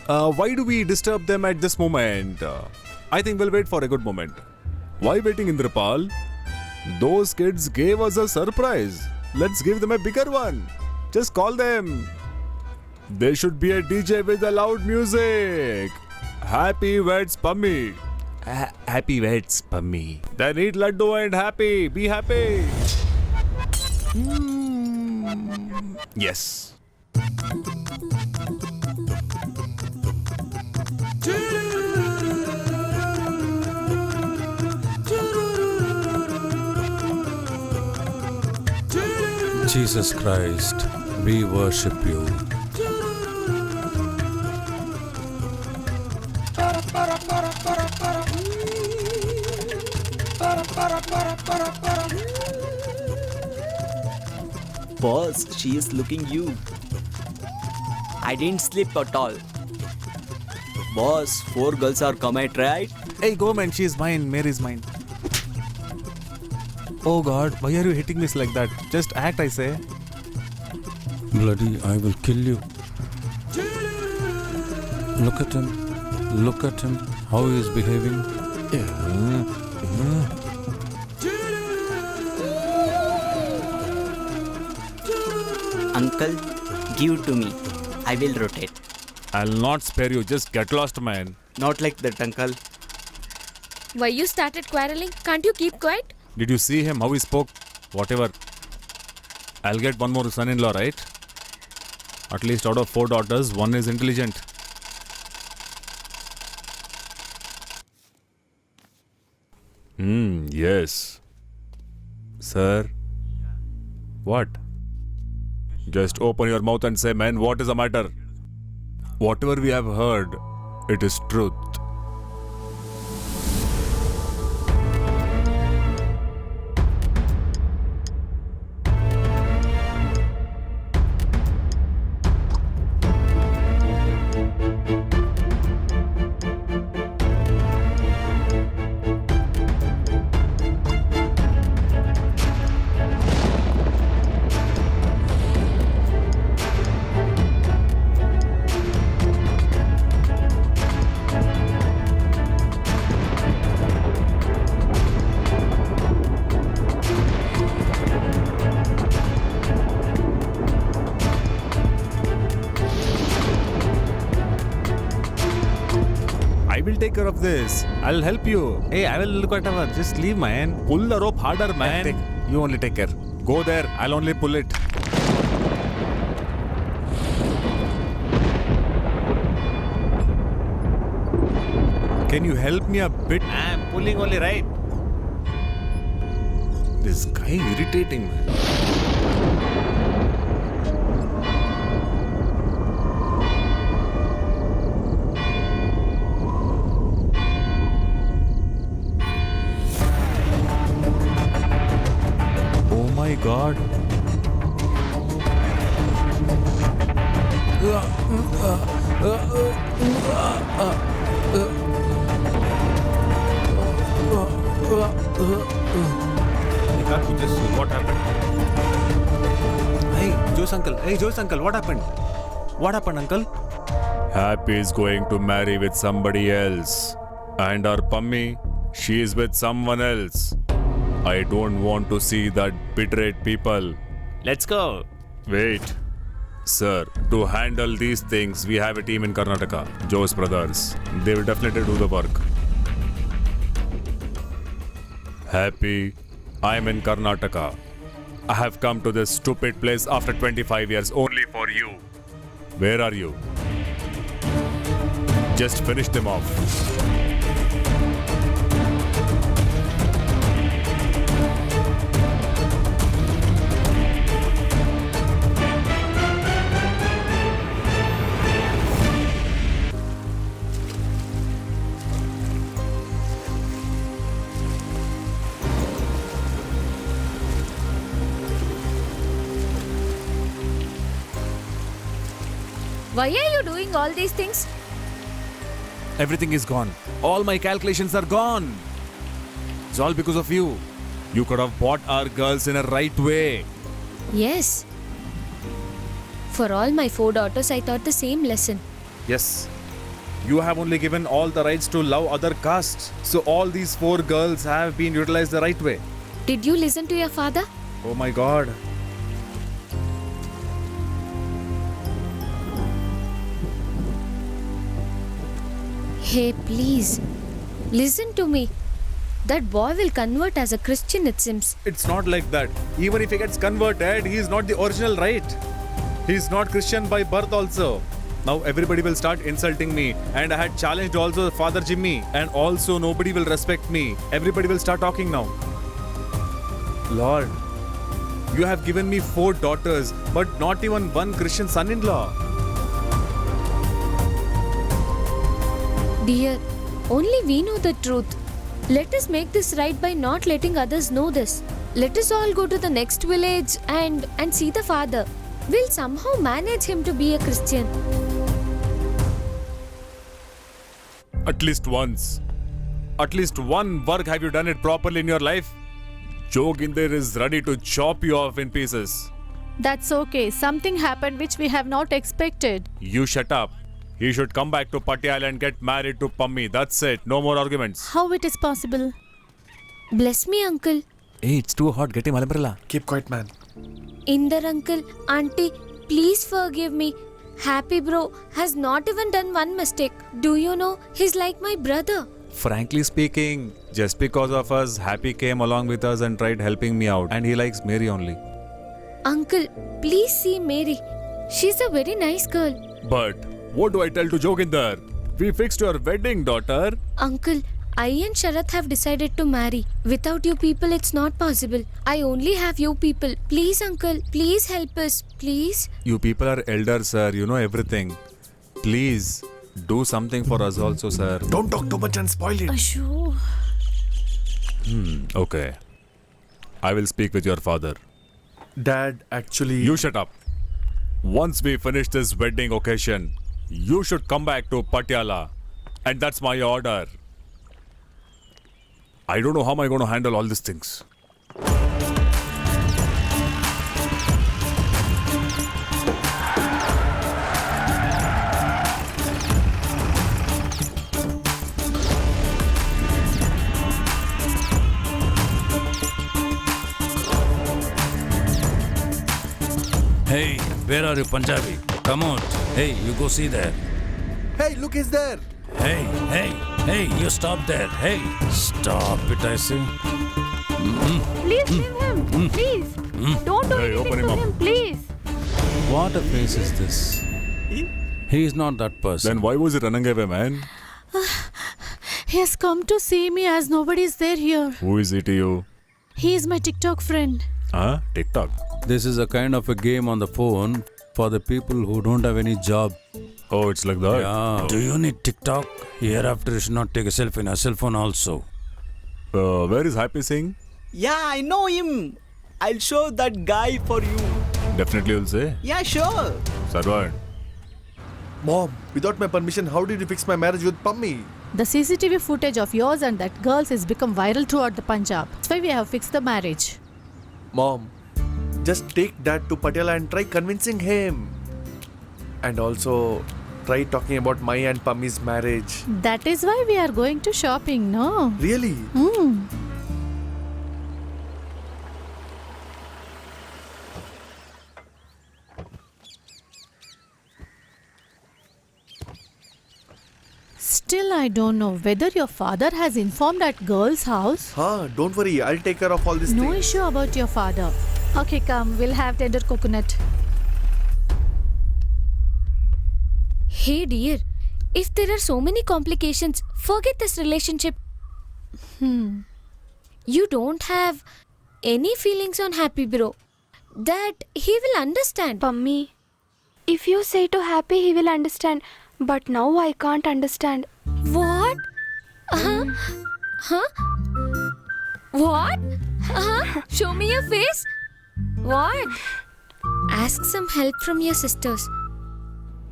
Why do we disturb them at this moment? I think we'll wait for a good moment. Why waiting, Indrapal? Those kids gave us a surprise. Let's give them a bigger one. Just call them. There should be a DJ with a loud music. Happy Weds Pummy. Happy Weds Pummy. Then eat laddu and happy. Be happy. Yes. Jesus Christ, we worship you. Boss, she is looking you. I didn't sleep at all. Boss, 4 girls are come at right? Hey, go man, she's mine. Mary's mine. Oh God, why are you hitting me like that? Just act, I say. Bloody, I will kill you. Look at him. Look at him. How he is behaving. Uncle, give to me. I will rotate. I'll not spare you. Just get lost, man. Not like that, uncle. Why you started quarreling? Can't you keep quiet? Did you see him? How he spoke? Whatever. I'll get one more son-in-law, right? At least out of 4 daughters, 1 is intelligent. Yes. Sir? What? Just open your mouth and say, man, what is the matter? Whatever we have heard, it is truth. I will take care of this. I'll help you. Hey, I will look whatever. Just leave, man. Pull the rope harder, man. You only take care. Go there. I'll only pull it. Can you help me a bit? I'm pulling only, right? This guy irritating, man. Oh my God. What happened? Hey, Joe's uncle. Hey, Joe's uncle. What happened? What happened, uncle? Happy is going to marry with somebody else. And our Pammi, she is with someone else. I don't want to see that betrayed people. Let's go. Wait. Sir, to handle these things, we have a team in Karnataka, Joe's brothers. They will definitely do the work. Happy, I'm in Karnataka. I have come to this stupid place after 25 years only for you. Where are you? Just finish them off. Why are you doing all these things? Everything is gone. All my calculations are gone. It's all because of you. You could have bought our girls in a right way. Yes. For all my 4 daughters, I taught the same lesson. Yes. You have only given all the rights to love other castes. So all these 4 girls have been utilized the right way. Did you listen to your father? Oh my God. Hey, please. Listen to me. That boy will convert as a Christian, it seems. It's not like that. Even if he gets converted, he is not the original, right? He is not Christian by birth also. Now everybody will start insulting me. And I had challenged also Father Jimmy. And also nobody will respect me. Everybody will start talking now. Lord, you have given me 4 daughters, but not even one Christian son-in-law. Dear, only we know the truth. Let us make this right by not letting others know this. Let us all go to the next village and see the father. We'll somehow manage him to be a Christian. At least once. At least one work have you done it properly in your life? Joginder is ready to chop you off in pieces. That's okay. Something happened which we have not expected. You shut up. He should come back to Patiala and get married to Pammi. That's it. No more arguments. How it is possible? Bless me, uncle. Hey, it's too hot. Get him umbrella. Keep quiet, man. Inder uncle, auntie, please forgive me. Happy bro has not even done one mistake. Do you know, he's like my brother. Frankly speaking, just because of us, Happy came along with us and tried helping me out. And he likes Mary only. Uncle, please see Mary. She's a very nice girl. But what do I tell to Joginder? We fixed your wedding, daughter. Uncle, I and Sharath have decided to marry. Without you people, it's not possible. I only have you people. Please, uncle, please help us. Please. You people are elders, sir. You know everything. Please, do something for us also, sir. Don't talk too much and spoil it. Ashu. Okay. I will speak with your father. Dad, actually... You shut up. Once we finish this wedding occasion, you should come back to Patiala. And that's my order. I don't know how am I going to handle all these things. Hey, where are you, Punjabi? Come on. Hey, you go see there. Hey, look, he's there. Hey, you stop there. Hey, stop it, I say. Please leave him. Please. Don't do Hey, open anything him to up. him, please. What a face is this? He is not that person. Then why was he running away, man? He has come to see me as nobody is there here. Who is he to you? He is my TikTok friend. Huh? TikTok. This is a kind of a game on the phone for the people who don't have any job. Oh, it's like that? Yeah. Do you need TikTok? Hereafter, you should not take a selfie in a cell phone also. Where is Happy Singh? Yeah, I know him. I'll show that guy for you. Definitely will say. Yeah, sure. Sarwan. Mom, without my permission, how did you fix my marriage with Pammi? The CCTV footage of yours and that girl's has become viral throughout the Punjab. That's why we have fixed the marriage. Mom, just take Dad to Patiala and try convincing him. And also, try talking about my and Pammi's marriage. That is why we are going to shopping, no? Really? Still, I don't know whether your father has informed that girl's house. Don't worry, I'll take care of all these No things. issue about your father. Okay, come, we'll have tender coconut. Hey dear, if there are so many complications, forget this relationship. You don't have any feelings on Happy bro. That he will understand. Pammi, if you say to Happy, he will understand. But now I can't understand. What? Huh? What? Show me your face. What? Ask some help from your sisters.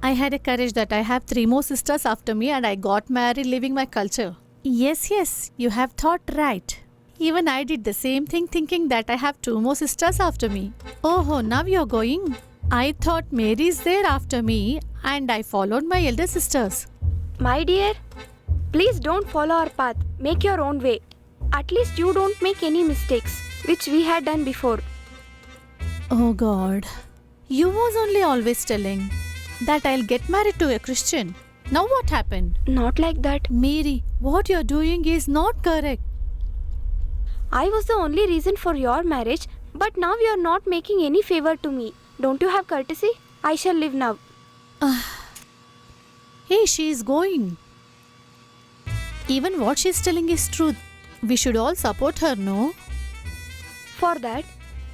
I had a courage that I have 3 more sisters after me and I got married leaving my culture. Yes, you have thought right. Even I did the same thing thinking that I have 2 more sisters after me. Oh, now you're going. I thought Mary is there after me and I followed my elder sisters. My dear, please don't follow our path. Make your own way. At least you don't make any mistakes, which we had done before. Oh God. You was only always telling that I'll get married to a Christian. Now what happened? Not like that. Mary, what you're doing is not correct. I was the only reason for your marriage, but now you're not making any favor to me. Don't you have courtesy? I shall live now. Hey, she is going. Even what she's telling is truth. We should all support her, no? For that,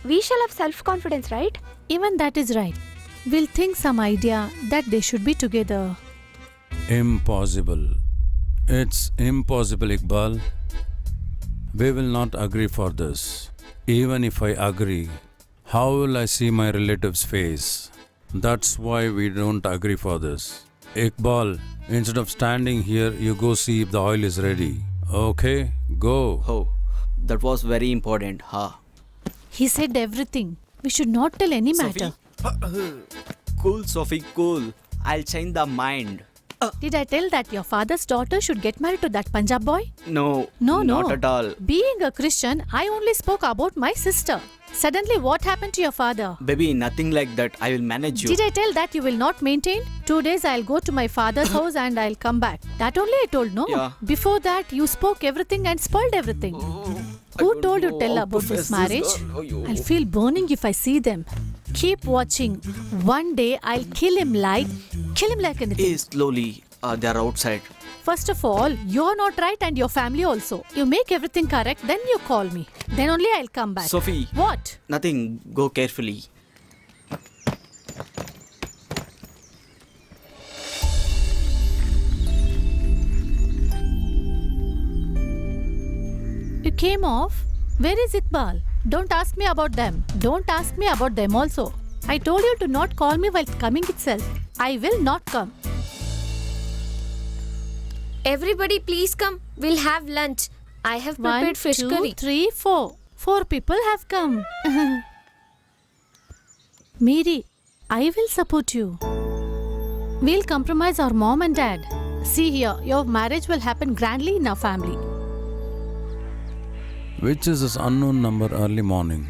we shall have self-confidence, right? Even that is right. We'll think some idea that they should be together. Impossible. It's impossible, Iqbal. We will not agree for this. Even if I agree, How will I see my relative's face? That's why we don't agree for this. Iqbal, instead of standing here, you go see if the oil is ready. Okay, go. Oh, that was very important, huh? He said everything. We should not tell any matter. Cool, Sophie, cool. I'll change the mind. Did I tell that your father's daughter should get married to that Punjab boy? No, No, not no. at all. Being a Christian, I only spoke about my sister. Suddenly, what happened to your father? Baby, nothing like that. I will manage you. Did I tell that you will not maintain? 2 days I'll go to my father's house and I'll come back. That only I told, no? Yeah. Before that, you spoke everything and spoiled everything. Who told you tell about this marriage? I'll feel burning if I see them. Keep watching. One day I'll kill him like anything. Hey, slowly. They are outside. First of all, you're not right and your family also. You make everything correct, then you call me. Then only I'll come back. Sophie. What? Nothing. Go carefully. You came off? Where is Iqbal? Don't ask me about them. Don't ask me about them also. I told you to not call me while coming itself. I will not come. Everybody, please come. We'll have lunch. I have prepared 1, fish 2, curry. 3, 4. 4 people have come. Miri, I will support you. We'll compromise our mom and dad. See here, your marriage will happen grandly in our family. Which is this unknown number early morning?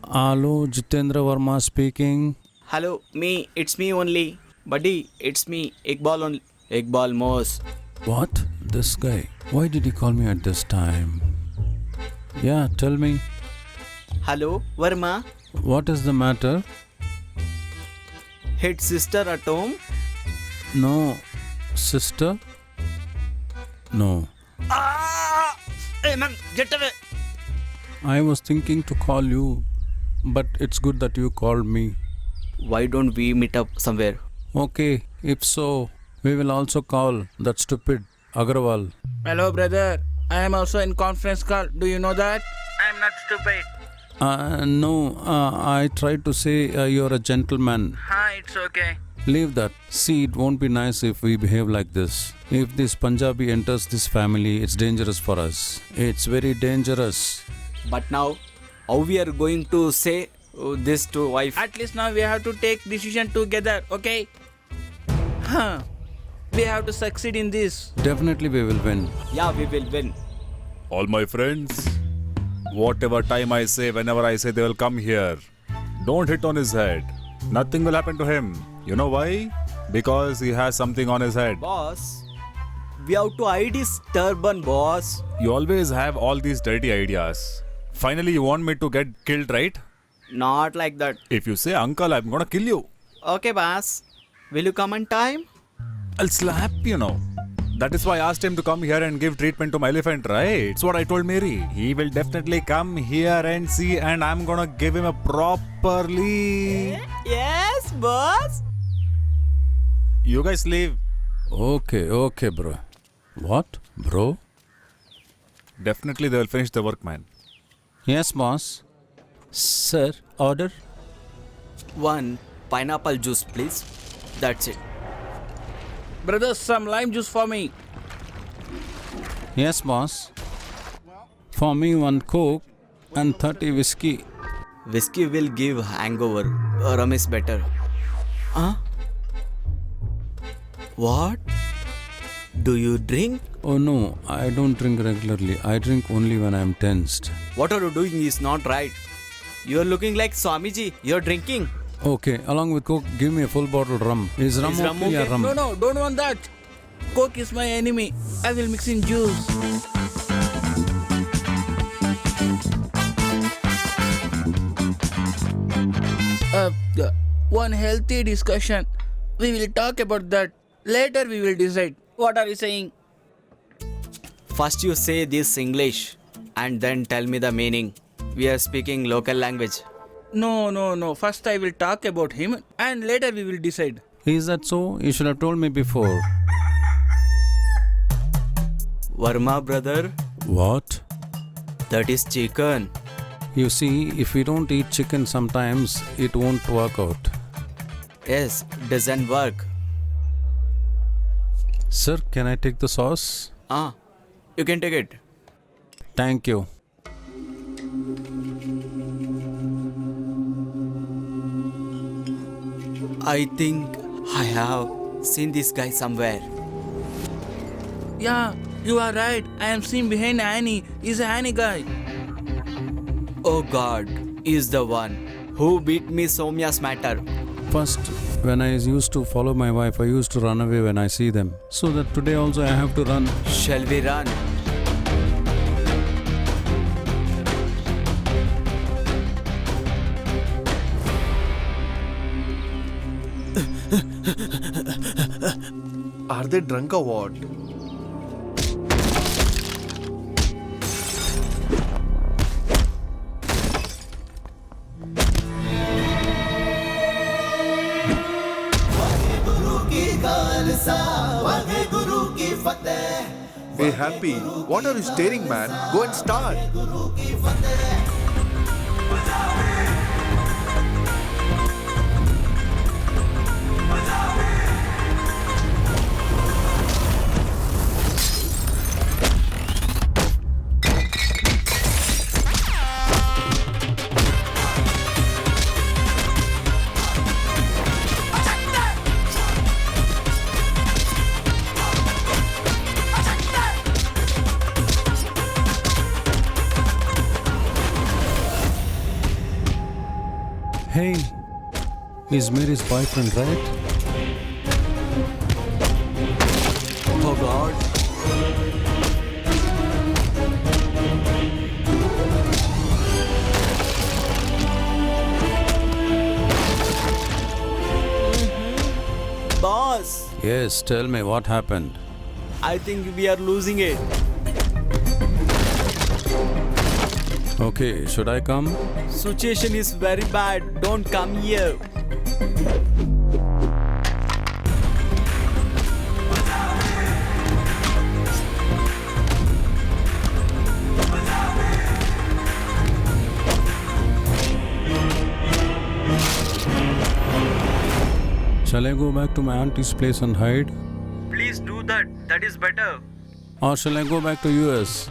Hello, Jitendra Verma speaking. Hello, me. It's me only. Buddy, it's me. Iqbal only. Iqbal Mos. What? This guy? Why did he call me at this time? Yeah, tell me. Hello, Verma. What is the matter? Hit sister at home. No. Sister? No. Hey man, get away. I was thinking to call you, but it's good that you called me. Why don't we meet up somewhere? Okay, if so, we will also call that stupid Agrawal. Hello, brother. I am also in conference call. Do you know that? I am not stupid. No, I tried to say you're a gentleman. Hi, it's okay. Leave that. See, it won't be nice if we behave like this. If this Punjabi enters this family, it's dangerous for us. It's very dangerous. But now, how we are going to say this to wife? At least now we have to take decision together, okay? Huh. We have to succeed in this. Definitely we will win. Yeah, we will win. All my friends, whatever time I say, whenever I say, they will come here. Don't hit on his head. Nothing will happen to him. You know why? Because he has something on his head. Boss, we have to hide his turban, boss. You always have all these dirty ideas. Finally, you want me to get killed, right? Not like that. If you say, uncle, I'm gonna kill you. Okay, boss. Will you come on time? I'll slap you now. That is why I asked him to come here and give treatment to my elephant, right? It's what I told Mary. He will definitely come here and see, and I'm gonna give him a properly. Yes, boss. You guys leave. Okay, bro. What? Bro? Definitely they will finish the work, man. Yes, boss. Sir, order? 1 pineapple juice, please. That's it. Brother, some lime juice for me. Yes, boss. For me, 1 Coke and 30 whiskey. Whiskey will give hangover. Rum is better. Huh? What? Do you drink? Oh no, I don't drink regularly. I drink only when I'm tensed. What are you doing is not right. You're looking like Swamiji. You're drinking. Okay, along with Coke, give me a full bottle rum. Is rum Is rum okay? Yeah, okay? rum. No, don't want that. Coke is my enemy. I will mix in juice. One healthy discussion. We will talk about that. Later we will decide. What are you saying? First you say this English and then tell me the meaning. We are speaking local language. No. First I will talk about him and later we will decide. Is that so? You should have told me before. Verma brother, What? that is chicken. You see, if we don't eat chicken sometimes, it won't work out. Yes, doesn't work. Sir, can I take the sauce? You can take it. Thank you. I think I have seen this guy somewhere. Yeah, you are right. I am seen behind Annie. He's a Annie guy. Oh God, is the one who beat me Somya's matter. First, when I used to follow my wife, I used to run away when I see them. So that today also I have to run. Shall we run? Are they drunk or what? Hey, Happy, what are you staring, man? Go and start. Hey, he's Mary's boyfriend, right? Oh God. Boss, Yes, tell me what happened. I think we are losing it. Okay, should I come? Situation is very bad. Don't come here. Shall I go back to my auntie's place and hide? Please do that. That is better. Or shall I go back to US?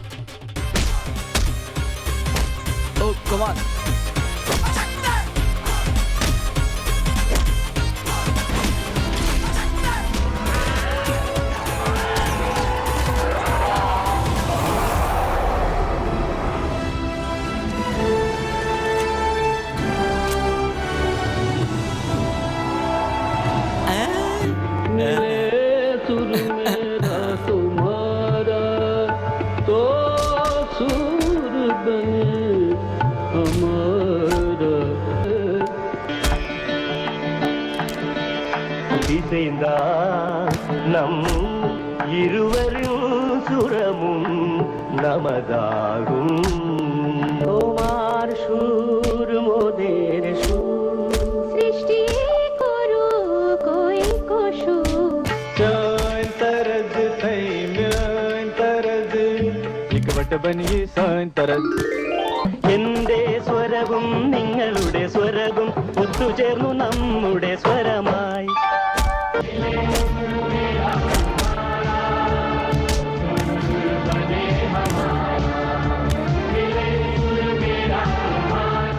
Oh, come on. நம் இருவரும் சுரமும் நமதாகும் তোমার সুর মোদের সুর সৃষ্টি করো কই কোশু सान तरज थई म्यान तरज ഇക്കവട്ട ബനിയെ सान तरज എന്റെ സ്വരവും നിങ്ങളുടെ സ്വരവും ഒത്തുചേർന്നു നമ്മുടെ സ്വരമായി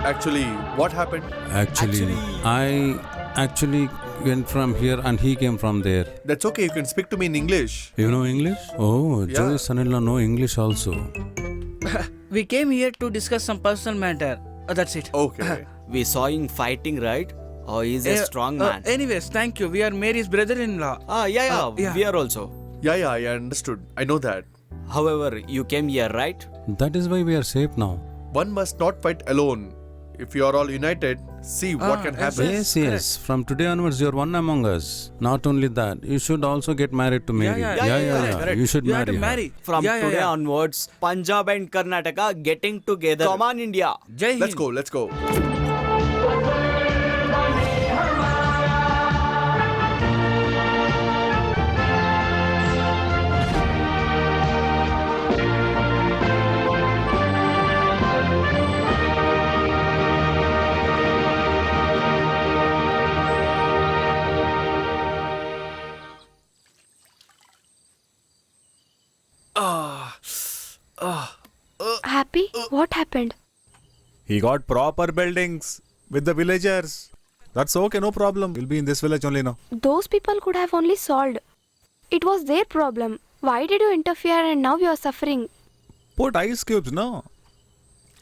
Actually, what happened? I actually went from here and he came from there. That's okay, you can speak to me in English. You know English? Oh, Yeah. Joey's son-in-law know English also. We came here to discuss some personal matter. That's it. Okay. We saw him fighting, right? Oh, he's a strong man. Anyways, thank you. We are Mary's brother-in-law. Yeah. We are also. Yeah, I understood. I know that. However, you came here, right? That is why we are safe now. One must not fight alone. If you are all united, see what can happen. Yes. From today onwards, you are one among us. Not only that, you should also get married to Mary. Correct. You should You have to marry her. marry. From today onwards, Punjab and Karnataka getting together. Come on, India. Jai Hind. Let's go. What happened? He got proper buildings with the villagers. That's okay, no problem. We'll be in this village only now. Those people could have only solved. It was their problem. Why did you interfere and now you are suffering? Put ice cubes, no?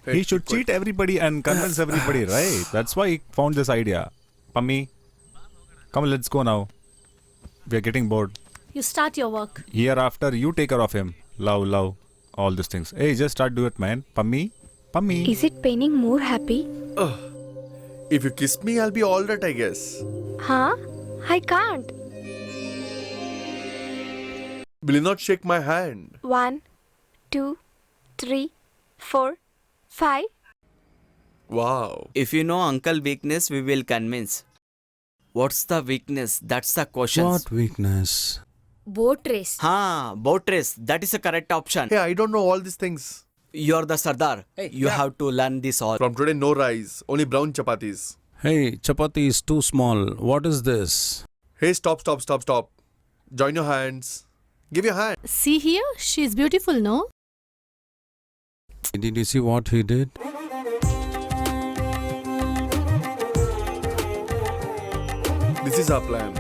He should cheat everybody and convince everybody, right? That's why he found this idea. Pammi, come, let's go now. We are getting bored. You start your work. Hereafter, you take care of him. Love, all these things. Hey, just start do it, man. Pammi. Is it paining more happy? If you kiss me, I'll be all that, I guess. Huh? I can't. Will you not shake my hand? 1, 2, 3, 4, 5. Wow. If you know uncle weakness, we will convince. What's the weakness? That's the question. What weakness? Boat race. Boat race. That is a correct option. Hey, I don't know all these things. You're the Sardar. You have to learn this all. From today, no rice, only brown chapatis. Hey, chapati is too small. What is this? Hey, stop. Join your hands. Give your hand. See here, she's beautiful, no? Did you see what he did? This is our plan.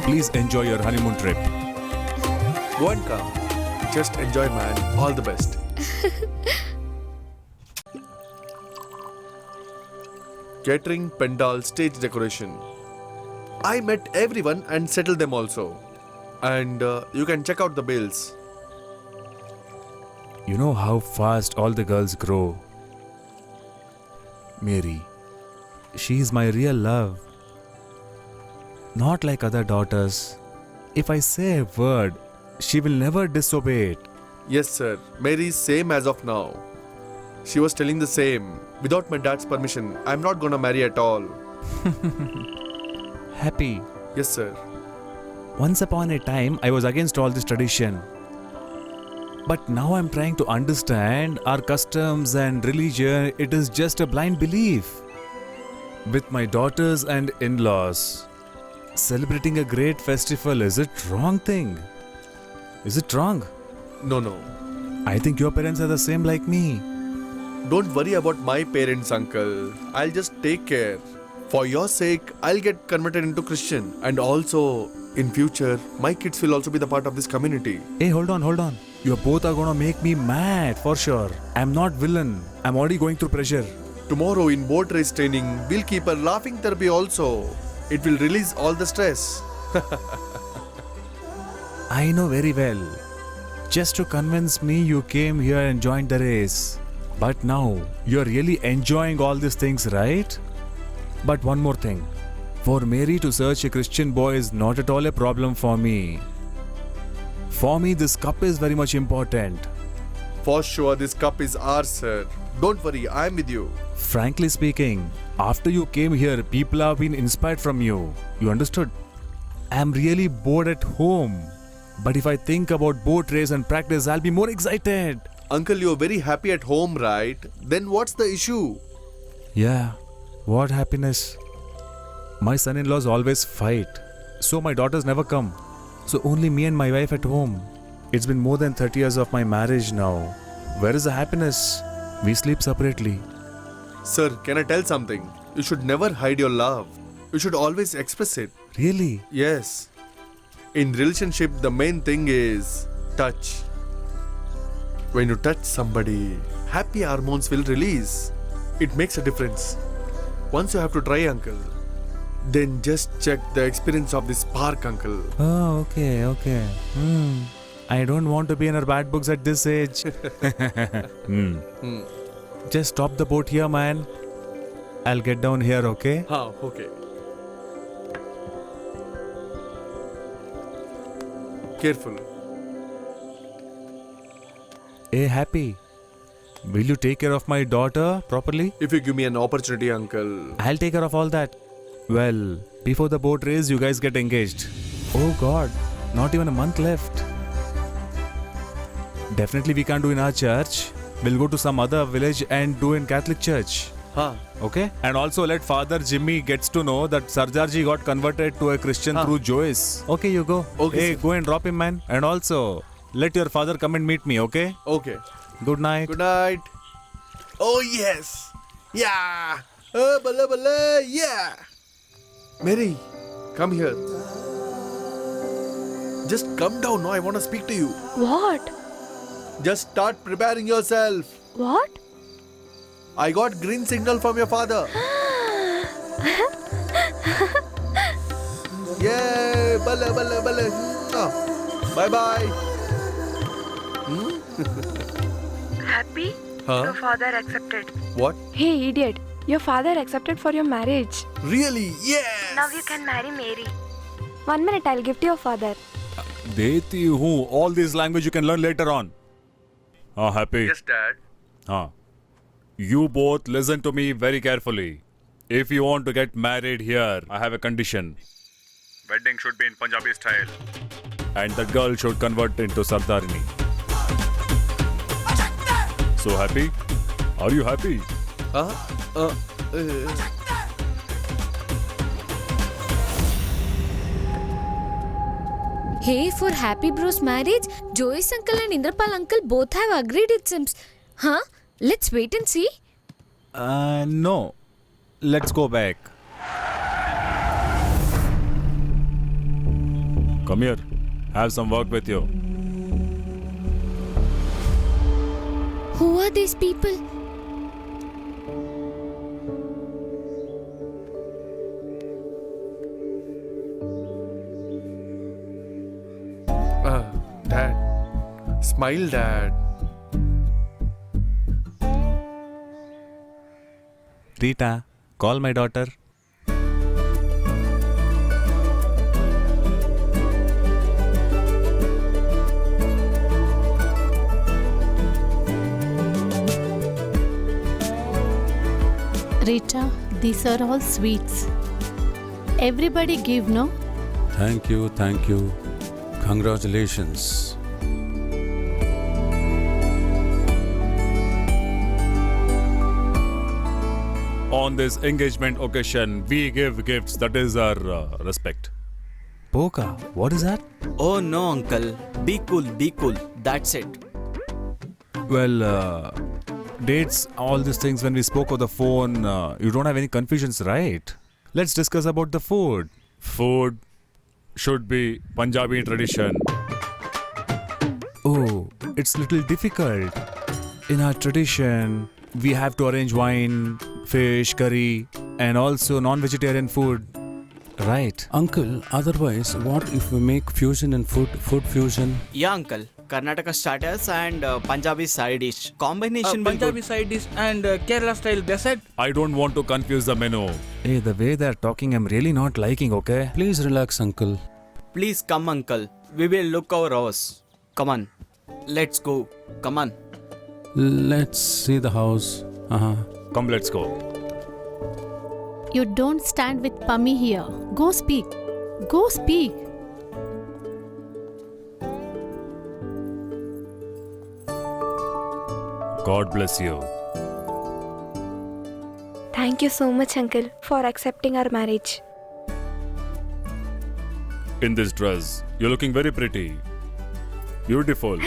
Please enjoy your honeymoon trip. Go and come. Just enjoy, man. All the best. Catering, pandal, stage decoration. I met everyone and settled them also. And you can check out the bills. You know how fast all the girls grow. Mary, she's my real love. Not like other daughters. If I say a word, she will never disobey it. Yes, sir. Mary's same as of now. She was telling the same. Without my dad's permission, I'm not gonna marry at all. Happy. Yes, sir. Once upon a time, I was against all this tradition. But now I'm trying to understand our customs and religion. It is just a blind belief. With my daughters and in-laws, celebrating a great festival, is it wrong thing? Is it wrong? No. I think your parents are the same like me. Don't worry about my parents, uncle. I'll just take care. For your sake, I'll get converted into Christian. And also, in future, my kids will also be the part of this community. Hey, hold on. You both are gonna make me mad, for sure. I'm not villain. I'm already going through pressure. Tomorrow in boat race training, we'll keep a laughing therapy also. It will release all the stress. I know very well. Just to convince me, you came here and joined the race. But now, you're really enjoying all these things, right? But one more thing. For Mary to search a Christian boy is not at all a problem for me. For me, this cup is very much important. For sure, this cup is ours, sir. Don't worry, I'm with you. Frankly speaking, after you came here, people have been inspired from you. You understood? I'm really bored at home. But if I think about boat race and practice, I'll be more excited. Uncle, you're very happy at home, right? Then what's the issue? Yeah, what happiness. My son-in-laws always fight. So my daughters never come. So only me and my wife at home. It's been more than 30 years of my marriage now. Where is the happiness? We sleep separately. Sir, can I tell something? You should never hide your love. You should always express it. Really? Yes. In relationship, the main thing is touch. When you touch somebody, happy hormones will release. It makes a difference. Once you have to try, uncle. Then just check the experience of this spark, uncle. Oh, okay. I don't want to be in her bad books at this age. Just stop the boat here, man. I'll get down here, okay? Okay. Careful. Hey, Happy. Will you take care of my daughter properly? If you give me an opportunity, uncle. I'll take care of all that. Well, before the boat race, you guys get engaged. Oh God, not even a month left. Definitely we can't do in our church. We'll go to some other village and do in Catholic church. Huh. Okay? And also let Father Jimmy gets to know that Sardarji got converted to a Christian through Joyce. Okay, you go. Okay, Hey, sir. go and drop him, man. And also, let your father come and meet me, okay? Okay. Good night. Good night. Oh yes. Yeah. Bala bala. Yeah. Mary, come here. Just come down. No, I want to speak to you. What? Just start preparing yourself. What? I got green signal from your father. Yay! Bala bala bala. Bye bye. Happy? Huh? Your father accepted. What? Hey, idiot. Your father accepted for your marriage. Really? Yes. Now you can marry Mary. 1 minute, I'll give to your father. Deti who? All this language you can learn later on. Happy? Dad. You both listen to me very carefully. If you want to get married here, I have a condition. Wedding should be in Punjabi style. And the girl should convert into Sardarini. So happy? Are you happy? Hey, for Happy Bro's marriage, Joyce uncle and Indrapal uncle both have agreed, it seems. Huh? Let's wait and see. No. Let's go back. Come here. Have some work with you. Who are these people? Dad. Smile, Dad. Rita, call my daughter. Rita, these are all sweets. Everybody give, no? Thank you, thank you. Congratulations. On this engagement occasion, we give gifts. That is our respect. Poka, what is that? Oh no, uncle. Be cool, be cool. That's it. Well, dates, all these things when we spoke on the phone, you don't have any confusions, right? Let's discuss about the food. Food should be Punjabi tradition. Oh, it's little difficult. In our tradition, we have to arrange wine, fish, curry, and also non-vegetarian food. Right. Uncle, otherwise, what if we make fusion in food fusion? Yeah, uncle. Karnataka starters and Punjabi side dish. Combination will Punjabi good. side dish and Kerala style dessert. I don't want to confuse the menu. Hey, the way they're talking, I'm really not liking, okay? Please relax, uncle. Please come, uncle. We will look our house. Come on. Let's go. Come on. Let's see the house. Come, let's go. You don't stand with Pummy here. Go speak. Go speak. God bless you. Thank you so much, uncle, for accepting our marriage. In this dress, you're looking very pretty. Beautiful.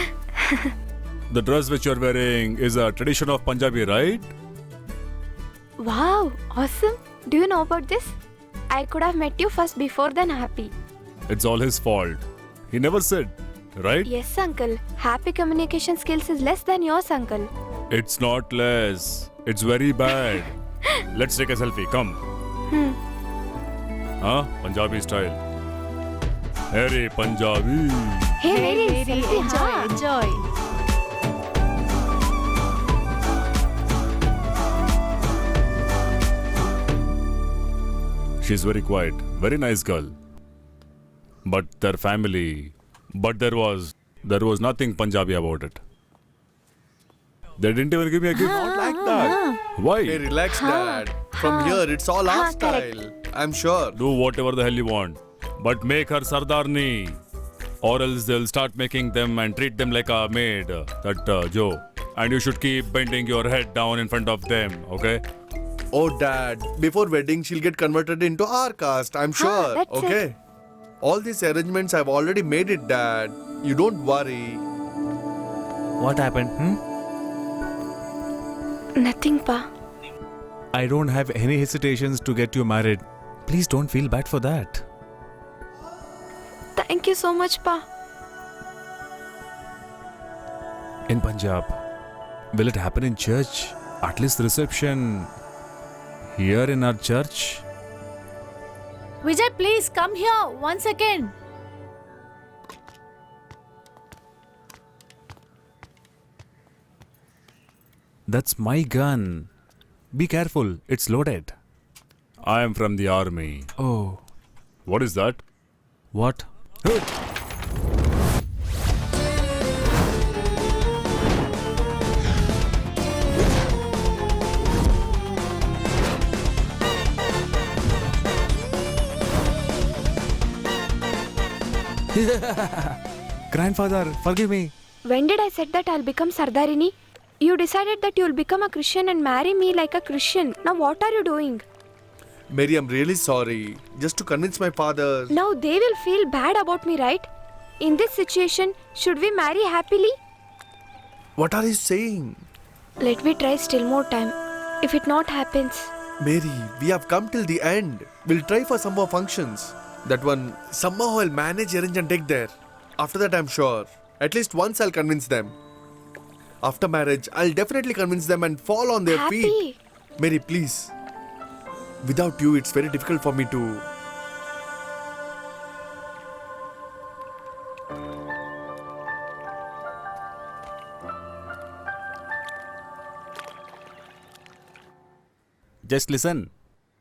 The dress which you're wearing is a tradition of Punjabi, right? Wow, awesome. Do you know about this? I could have met you first before than Happy. It's all his fault. He never said, right? Yes, uncle. Happy communication skills is less than yours, uncle. It's not less. It's very bad. Let's take a selfie. Come. Punjabi style. Hey, Punjabi. Hey, Very enjoy. She's very quiet. Very nice girl. But their family. But there was nothing Punjabi about it. They didn't even give me a gift. Not like that. Why? Hey, relax, Dad. From here, it's all our style. I'm sure. Do whatever the hell you want. But make her Sardarni. Or else they'll start making them and treat them like a maid. That Joe. And you should keep bending your head down in front of them, okay? Oh, Dad, before wedding, she'll get converted into our caste, I'm sure. that's okay? it. All these arrangements, I've already made it, Dad. You don't worry. What happened? Nothing, Pa. I don't have any hesitations to get you married. Please don't feel bad for that. Thank you so much, Pa. In Punjab, will it happen in church? At least the reception here in our church? Vijay, please come here. 1 second. That's my gun. Be careful, it's loaded. I am from the army. Oh. What is that? What? Grandfather, forgive me. When did I said that I'll become Sardarini? You decided that you'll become a Christian and marry me like a Christian. Now what are you doing? Mary, I'm really sorry. Just to convince my father. Now they will feel bad about me, right? In this situation, should we marry happily? What are you saying? Let me try still more time. If it not happens, Mary, we have come till the end. We'll try for some more functions. That one, somehow I'll manage, arrange and take there. After that, I'm sure. At least once I'll convince them. After marriage, I'll definitely convince them and fall on their happy. feet. Mary, please. Without you, it's very difficult for me to... Just listen.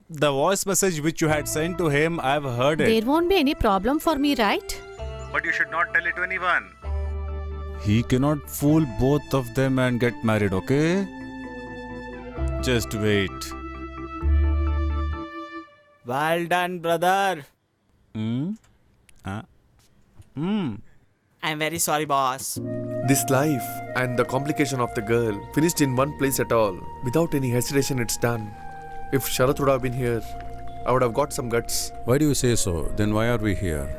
The voice message which you had sent to him, I've heard it. There won't be any problem for me, right? But you should not tell it to anyone. He cannot fool both of them and get married, okay? Just wait. Well done, brother. I'm very sorry, boss. This life and the complication of the girl finished in one place at all. Without any hesitation, it's done. If Sharath would have been here, I would have got some guts. Why do you say so? Then why are we here?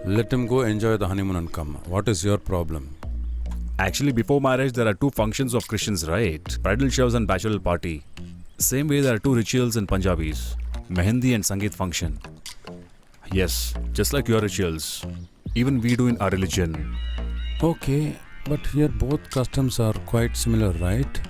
Let him go enjoy the honeymoon and come. What is your problem? Actually, before marriage, there are two functions of Christians, right? Bridal showers and bachelor party. Same way, there are two rituals in Punjabis. Mehendi and Sangeet function. Yes, just like your rituals. Even we do in our religion. Okay, but here both customs are quite similar, right?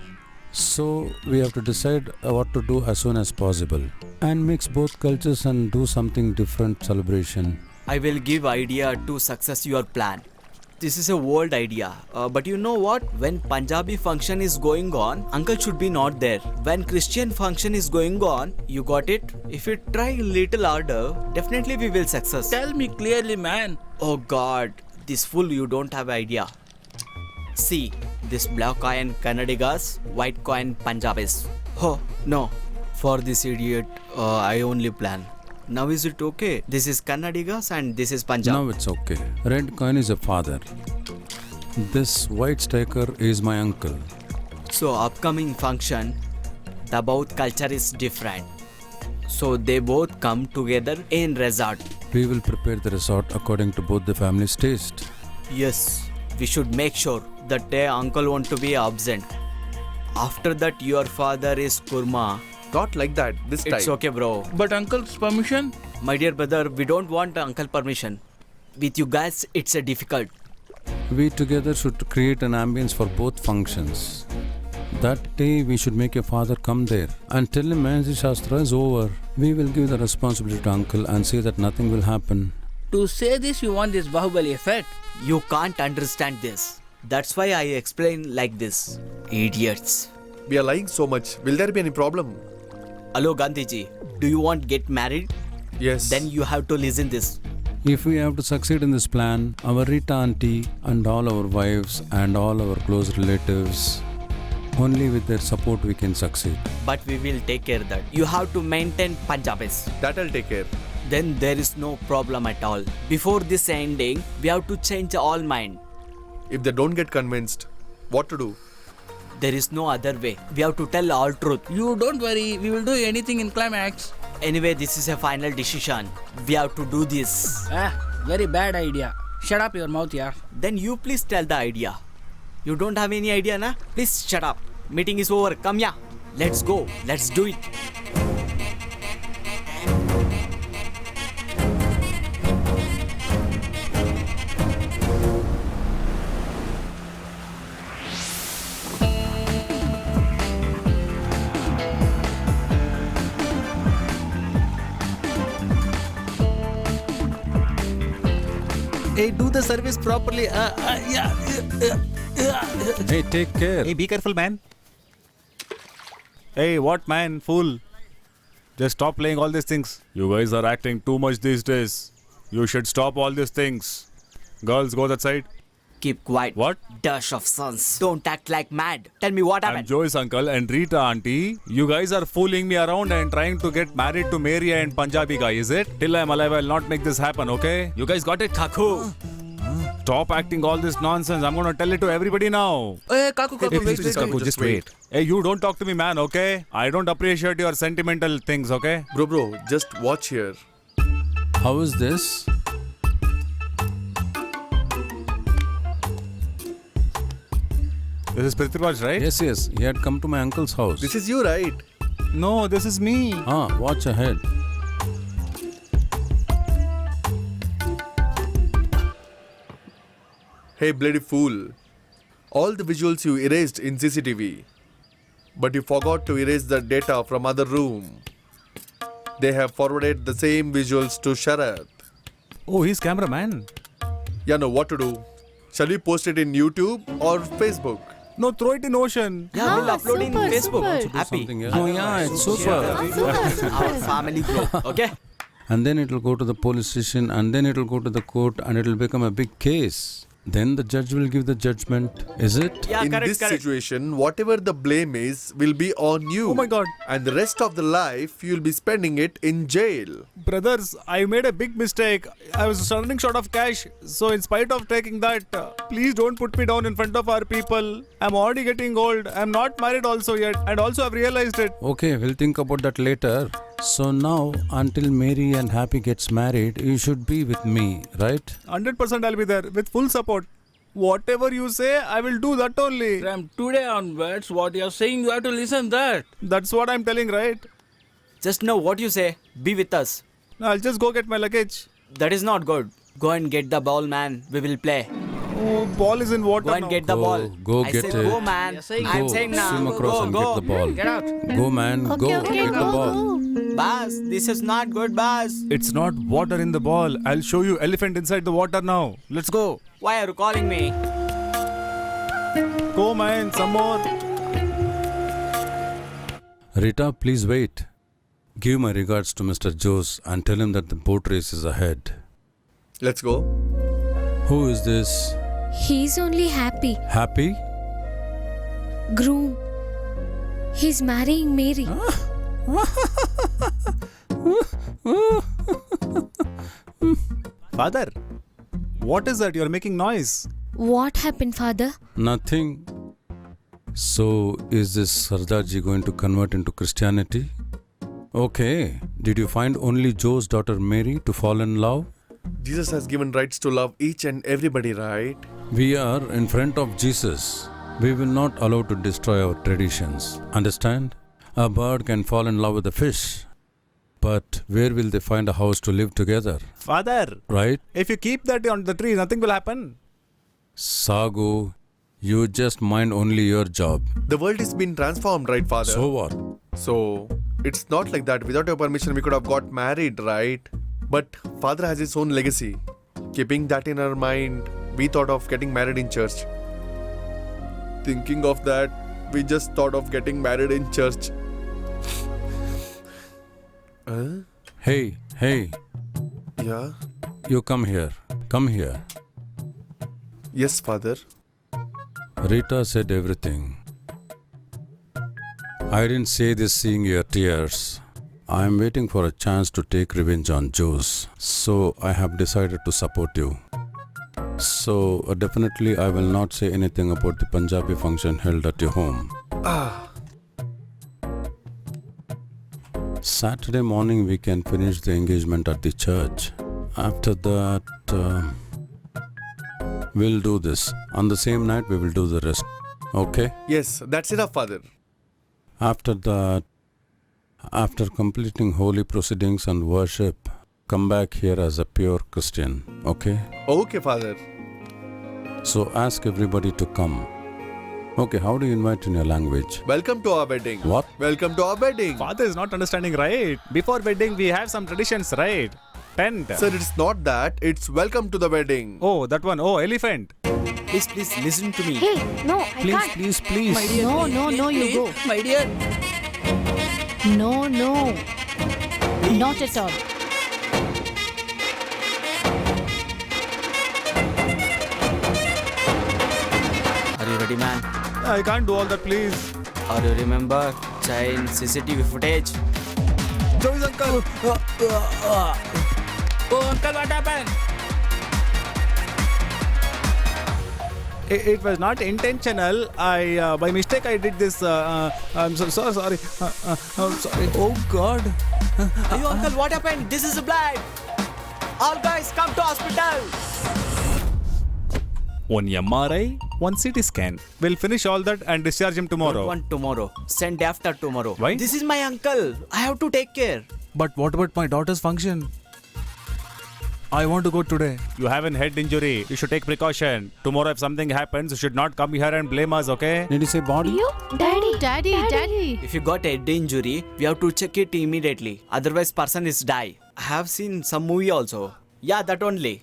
So we have to decide what to do as soon as possible and mix both cultures and do something different celebration. I will give idea to success your plan. This is a old idea. But you know what? When Punjabi function is going on, uncle should be not there. When Christian function is going on, you got it? If you try little harder, definitely we will success. Tell me clearly, man. Oh God, this fool you don't have idea. See, this black coin Kannadigas, white coin Punjabis. Oh, no. For this idiot, I only plan. Now is it okay? This is Kannadigas and this is Punjab. Now it's okay. Red coin is a father. This white striker is my uncle. So upcoming function, the both culture is different. So they both come together in resort. We will prepare the resort according to both the families' taste. Yes, we should make sure that their uncle want to be absent. After that your father is kurma. Not like that this time. It's okay, bro. But uncle's permission? My dear brother, we don't want uncle permission. With you guys, it's a difficult. We together should create an ambience for both functions. That day we should make your father come there and tell him Mehendi Shastra is over. We will give the responsibility to uncle and say that nothing will happen. To say this, you want this Bahubali effect? You can't understand this. That's why I explain like this. Idiots. We are lying so much. Will there be any problem? Hello Gandhiji, do you want get married? Yes. Then you have to listen this. If we have to succeed in this plan, our Rita auntie and all our wives and all our close relatives, only with their support we can succeed. But we will take care of that. You have to maintain Punjabis. That I'll take care. Then there is no problem at all. Before this ending, we have to change all mind. If they don't get convinced, what to do? There is no other way. We have to tell all truth. You don't worry, we will do anything in climax. Anyway, this is a final decision. We have to do this. Very bad idea. Shut up your mouth, yaar. Then you please tell the idea. You don't have any idea, na? Please shut up. Meeting is over. Come here. Let's go. Let's do it. Hey, do the service properly. Hey, take care. Hey, be careful, man. Hey, what, man? Fool. Just stop playing all these things. You guys are acting too much these days. You should stop all these things. Girls, go that side. Keep quiet. What? Dash of sons. Don't act like mad. Tell me what I'm happened. Joy's uncle and Rita auntie. You guys are fooling me around and trying to get married to Mary and Punjabi guy, is it? Till I'm alive, I'll not make this happen, okay? You guys got it? Kaku. Stop acting all this nonsense. I'm gonna tell it to everybody now. Hey, Kaku, Hey, wait, please, Kaku, just wait. Hey, you don't talk to me, man, okay? I don't appreciate your sentimental things, okay? Bro, just watch here. How is this? This is Prithviraj, right? Yes, yes. He had come to my uncle's house. This is you, right? No, this is me. Watch ahead. Hey, bloody fool. All the visuals you erased in CCTV. But you forgot to erase the data from other room. They have forwarded the same visuals to Sharath. Oh, he's cameraman. Yeah, know what to do. Shall we post it in YouTube or Facebook? No, throw it in ocean. Yeah, we'll upload in super, Facebook. super. Happy. Something else. Oh, yeah, it's super. Our family group. Okay? And then it will go to the police station, and then it will go to the court, and it will become a big case. Then the judge will give the judgment. Is it? Yeah, in correct, this correct. situation, whatever the blame is will be on you. Oh my God. And the rest of the life, you'll be spending it in jail. Brothers, I made a big mistake. I was running short of cash. So in spite of taking that, please don't put me down in front of our people. I'm already getting old. I'm not married also yet. And also I've realized it. Okay, we'll think about that later. So now, until Mary and Happy gets married, you should be with me, right? 100% I'll be there with full support. Whatever you say, I will do that only. From today onwards, what you're saying, you have to listen that. That's what I'm telling, right? Just know what you say. Be with us. I'll just go get my luggage. That is not good. Go and get the ball, man. We will play. Oh, ball is in water Go and now. get the ball. Go I get said it. go, man. I'm saying now. Swim across Go, and go. get the ball. Get out. Go, man. Okay, go. okay, Get the go, ball. go. Boss, this is not good, boss. It's not water in the ball. I'll show you elephant inside the water now. Let's go. Why are you calling me? Go, man. Some more. Rita, please wait. Give my regards to Mr. Jose and tell him that the boat race is ahead. Let's go. Who is this? He's only happy. Happy? Groom. He's marrying Mary. Father, what is that? You're making noise. What happened, father? Nothing. So, is this Sardarji going to convert into Christianity? Okay. Did you find only Joe's daughter Mary to fall in love? Jesus has given rights to love each and everybody, right? We are in front of Jesus. We will not allow to destroy our traditions. Understand? A bird can fall in love with a fish. But where will they find a house to live together? Father, Right? if you keep that on the tree, nothing will happen. Sagu, you just mind only your job. The world is being transformed, right, Father? So what? So, it's not like that. Without your permission, we could have got married, right? But Father has his own legacy. Keeping that in our mind, we thought of getting married in church. Thinking of that, we just thought of getting married in church. Hey, Yeah? you come here. Come here. Yes, Father. Rita said everything. I didn't say this seeing your tears. I am waiting for a chance to take revenge on Jose. So I have decided to support you. So definitely I will not say anything about the Punjabi function held at your home. Saturday morning we can finish the engagement at the church. After that, we'll do this. On the same night we will do the rest. Okay? Yes, that's enough, Father. After that, after completing holy proceedings and worship, come back here as a pure Christian. Okay? Okay, Father. So ask everybody to come. Okay, how do you invite in your language? Welcome to our wedding. What? Welcome to our wedding. Father is not understanding, right? Before wedding, we have some traditions, right? Tent. Sir, it's not that. It's welcome to the wedding. Oh, that one. Oh, elephant. Please, please listen to me. Hey, no, I Please, can't. please, please. My dear, No, please, no, please, no, you please. go. My dear. No, no. Not at all. Are you ready, man? I can't do all that, please. Or you remember child CCTV footage? Joey's uncle. Oh, uncle, what happened? It was not intentional. I by mistake I did this. I'm so sorry. I'm sorry. Oh God. Ayo, uncle, what happened? This is blood. All guys, come to hospital. One MRI, one CT scan. We'll finish all that and discharge him tomorrow. One tomorrow. Send after tomorrow. Why? This is my uncle. I have to take care. But what about my daughter's function? I want to go today. You have a head injury. You should take precaution. Tomorrow, if something happens, you should not come here and blame us, okay? Did you say body? You? Daddy. Daddy. If you got head injury, we have to check it immediately. Otherwise, person is die. I have seen some movie also. Yeah, that only.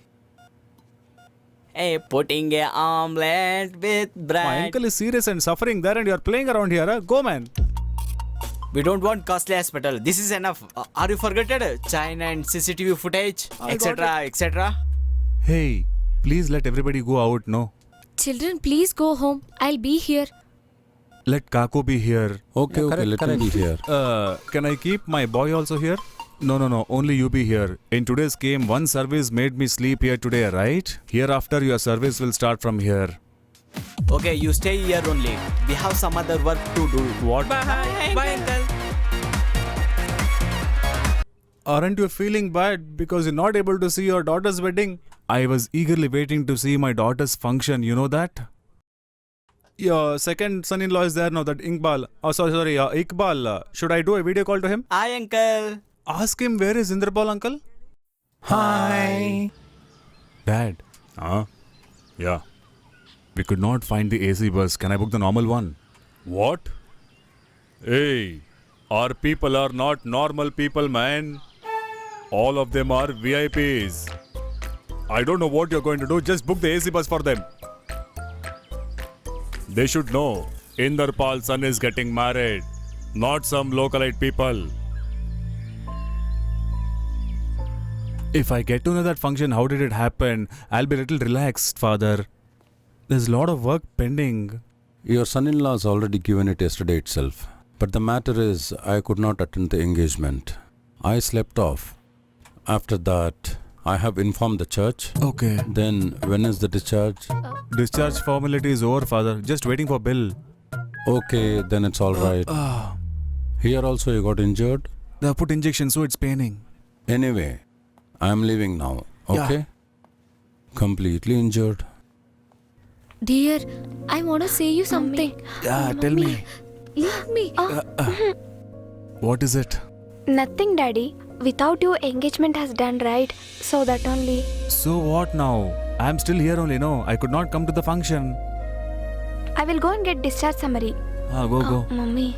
Hey, putting a omelette with bread. My uncle is serious and suffering there and you are playing around here. Huh? Go, man. We don't want costly hospital. This is enough. Are you forgotten? China and CCTV footage, etc., etc. Hey, please let everybody go out, no? Children, please go home. I'll be here. Let Kako be here. Okay, okay, let him be here. Can I keep my boy also here? No. Only you be here. In today's game, one service made me sleep here today, right? Hereafter, your service will start from here. Okay, you stay here only. We have some other work to do. What? Bye. Bye, uncle. Aren't you feeling bad because you're not able to see your daughter's wedding? I was eagerly waiting to see my daughter's function, you know that? Your second son-in-law is there now, that Iqbal. Oh, sorry, Iqbal. Should I do a video call to him? Hi, uncle. Ask him where is Indrapal, uncle? Hi. Dad. Yeah. We could not find the AC bus. Can I book the normal one? What? Hey, our people are not normal people, man. All of them are VIPs. I don't know what you're going to do. Just book the AC bus for them. They should know Inderpal's son is getting married, not some localite people. If I get to know that function, how did it happen? I'll be a little relaxed, father. There's a lot of work pending. Your son-in-law has already given it yesterday itself. But the matter is, I could not attend the engagement. I slept off. After that, I have informed the church. Okay. Then, when is the discharge? Discharge formality is over, father. Just waiting for bill. Okay, then it's all right. Here also you got injured? They have put injection, so it's paining. Anyway, I'm leaving now, okay? Yeah. Completely injured. Dear, I want to say you something. Yeah, tell me. Leave me. What is it? Nothing, Daddy. Without you, engagement has done right. So that only. So what now? I'm still here only, no? I could not come to the function. I will go and get discharge summary. Go. Mummy.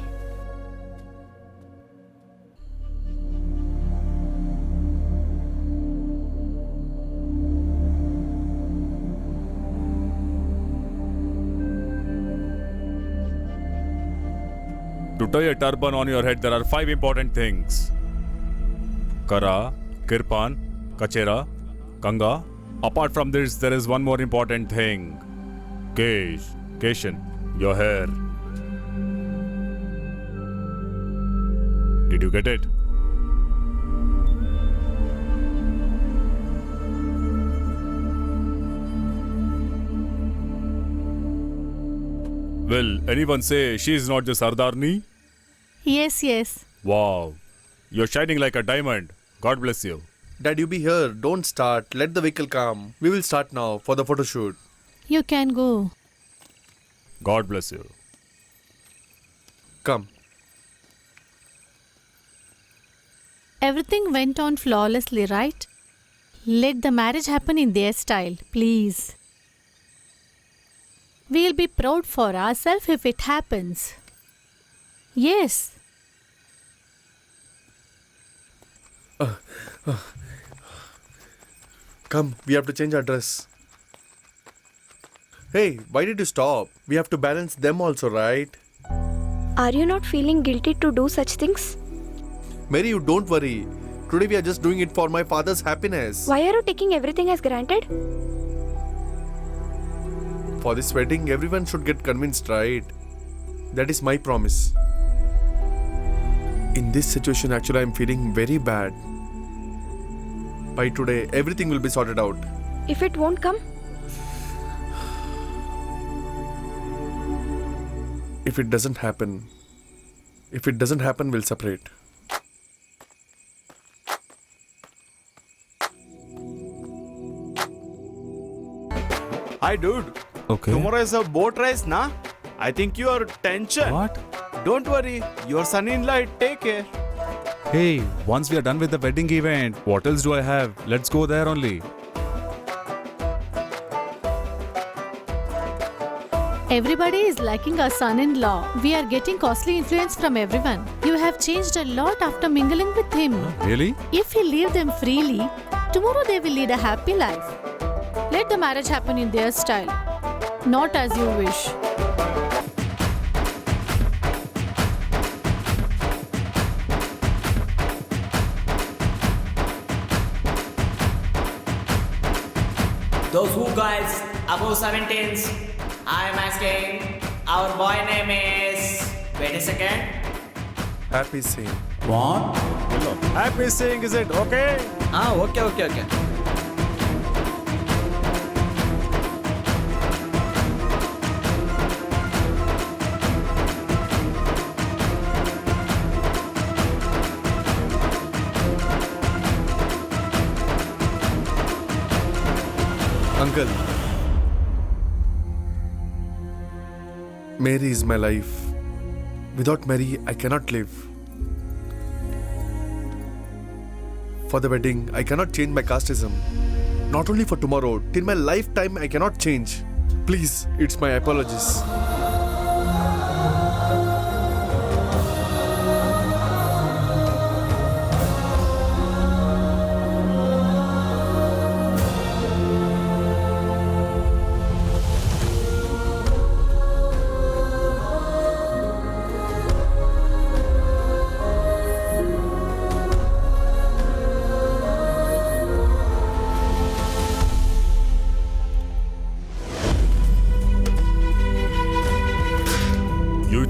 To tie a turban on your head, there are 5 important things. Kara, Kirpan, Kachera, Kanga. Apart from this, there is one more important thing. Keshan, your hair. Did you get it? Will anyone say she is not the Sardarni? Yes, yes. Wow. You're shining like a diamond. God bless you. Dad, you be here. Don't start. Let the vehicle come. We will start now for the photo shoot. You can go. God bless you. Come. Everything went on flawlessly, right? Let the marriage happen in their style, please. We'll be proud for ourselves if it happens. Yes. Come, we have to change our dress. Hey, why did you stop? We have to balance them also, right? Are you not feeling guilty to do such things? Mary, you don't worry. Today we are just doing it for my father's happiness. Why are you taking everything as granted? For this wedding, everyone should get convinced, right? That is my promise. In this situation, actually, I am feeling very bad. By today, everything will be sorted out. If it won't come? If it doesn't happen, we'll separate. Hi, dude. Okay. Tomorrow is a boat race, na? I think you are tension. What? Don't worry. Your son-in-law take care. Hey, once we are done with the wedding event, what else do I have? Let's go there only. Everybody is liking our son-in-law. We are getting costly influence from everyone. You have changed a lot after mingling with him. Really? If you leave them freely, tomorrow they will lead a happy life. Let the marriage happen in their style, not as you wish. Those who guys above 17s, I am asking. Our boy name is. Wait a second. Happy scene. What? Happy saying, is it? Okay. Okay. Uncle, Mary is my life. Without Mary, I cannot live. For the wedding, I cannot change my casteism. Not only for tomorrow, till my lifetime, I cannot change. Please, it's my apologies.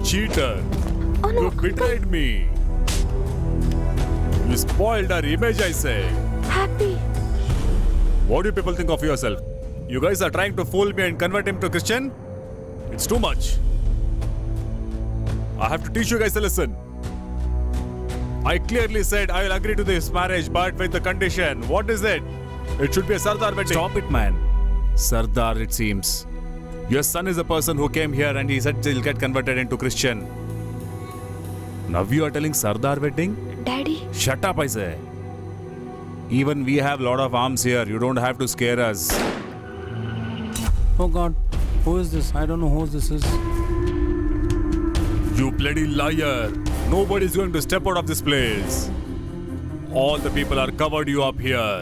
Cheater! You betrayed me! You spoiled our image, I say! Happy. What do you people think of yourself? You guys are trying to fool me and convert him to Christian? It's too much. I have to teach you guys a lesson. I clearly said I will agree to this marriage, but with the condition. What is it? It should be a Sardar wedding. Stop it, man. Sardar, it seems. Your son is a person who came here and he said he'll get converted into Christian. Now you are telling Sardar wedding? Daddy. Shut up, I say. Even we have lot of arms here. You don't have to scare us. Oh God, who is this? I don't know who this is. You bloody liar. Nobody's going to step out of this place. All the people are covered you up here.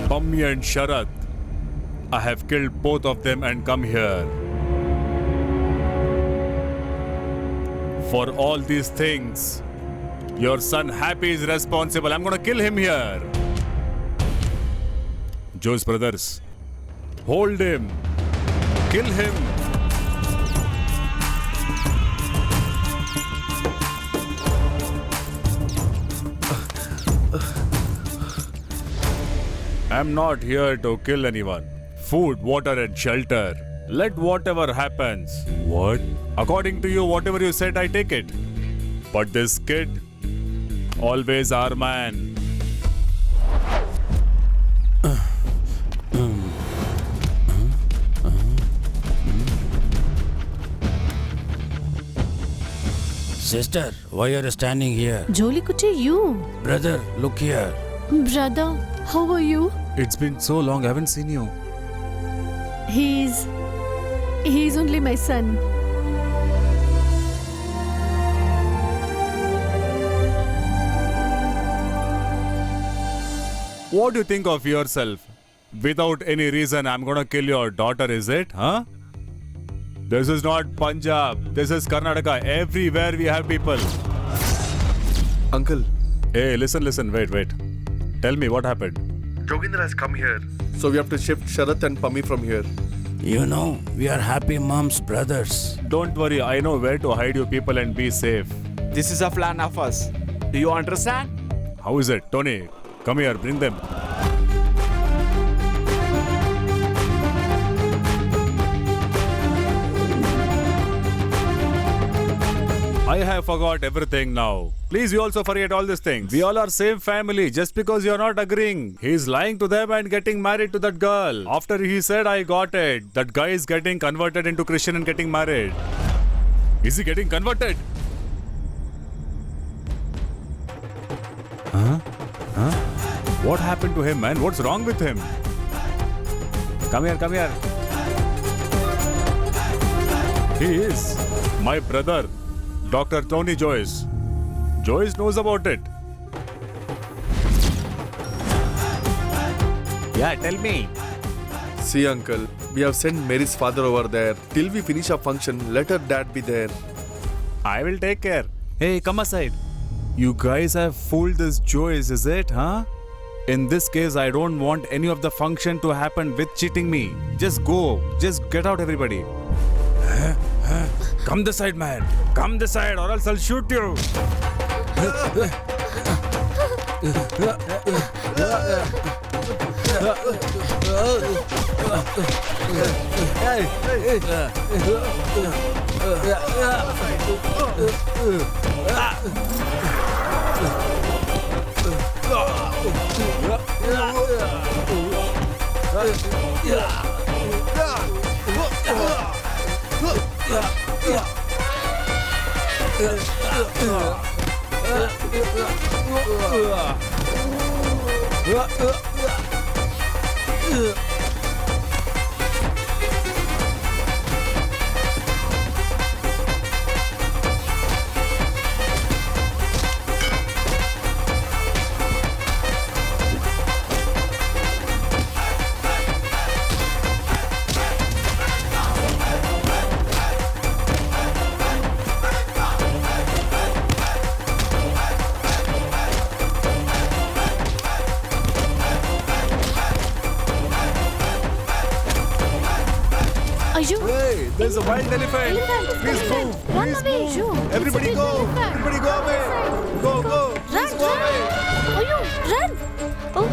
Pammi and Sharat. I have killed both of them and come here. For all these things, your son Happy is responsible. I'm gonna kill him here. Joe's brothers, hold him. Kill him. I'm not here to kill anyone. Food, water and shelter. Let whatever happens. What? According to you, whatever you said, I take it. But this kid, always our man. Sister, why are you standing here? Jolly Kuchi, you. Brother, look here. Brother, how are you? It's been so long, I haven't seen you. He's only my son. What do you think of yourself? Without any reason, I'm gonna kill your daughter, is it? Huh? This is not Punjab. This is Karnataka. Everywhere we have people. Uncle. Hey, listen, wait. Tell me what happened. Jogendra has come here. So we have to shift Sharath and Pammi from here. You know, we are happy mom's brothers. Don't worry, I know where to hide you people and be safe. This is a plan of us. Do you understand? How is it? Tony, come here, bring them. I have forgot everything now. Please, you also forget all these things. We all are same family. Just because you are not agreeing, he is lying to them and getting married to that girl. After he said, I got it. That guy is getting converted into Christian and getting married. Is he getting converted? Huh? What happened to him, man? What's wrong with him? Come here. He is my brother. Dr. Tony Joyce. Joyce knows about it. Yeah, tell me. See, uncle, we have sent Mary's father over there. Till we finish our function, let her dad be there. I will take care. Hey, come aside. You guys have fooled this Joyce, is it, huh? In this case, I don't want any of the function to happen with cheating me. Just go. Just get out, everybody. Come this side, man. Come this side, or else I'll shoot you. Hey, there's a wild elephant. Please move. Run Please away, move. Ju. Everybody It's a go. big elephant. Everybody go away. Go. Please go away. Oh, you run! Oh,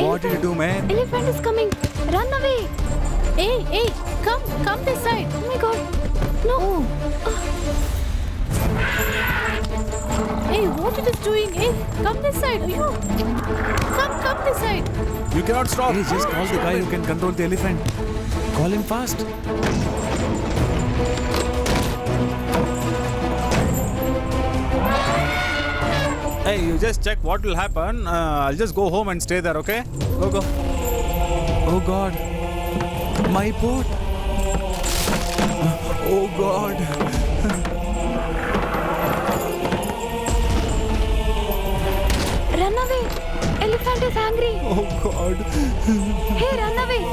What did you do, man? elephant is coming. Run away. Hey, come this side. Oh my god. No. Hey, what it is doing? Hey, come this side. You come this side. You cannot stop. Hey, just call the guy who can control the elephant. Call him fast. Hey, you just check what will happen. I'll just go home and stay there, okay? Go. Oh God. My boat. Oh God. Run away. Elephant is angry. Oh God. Hey, run away.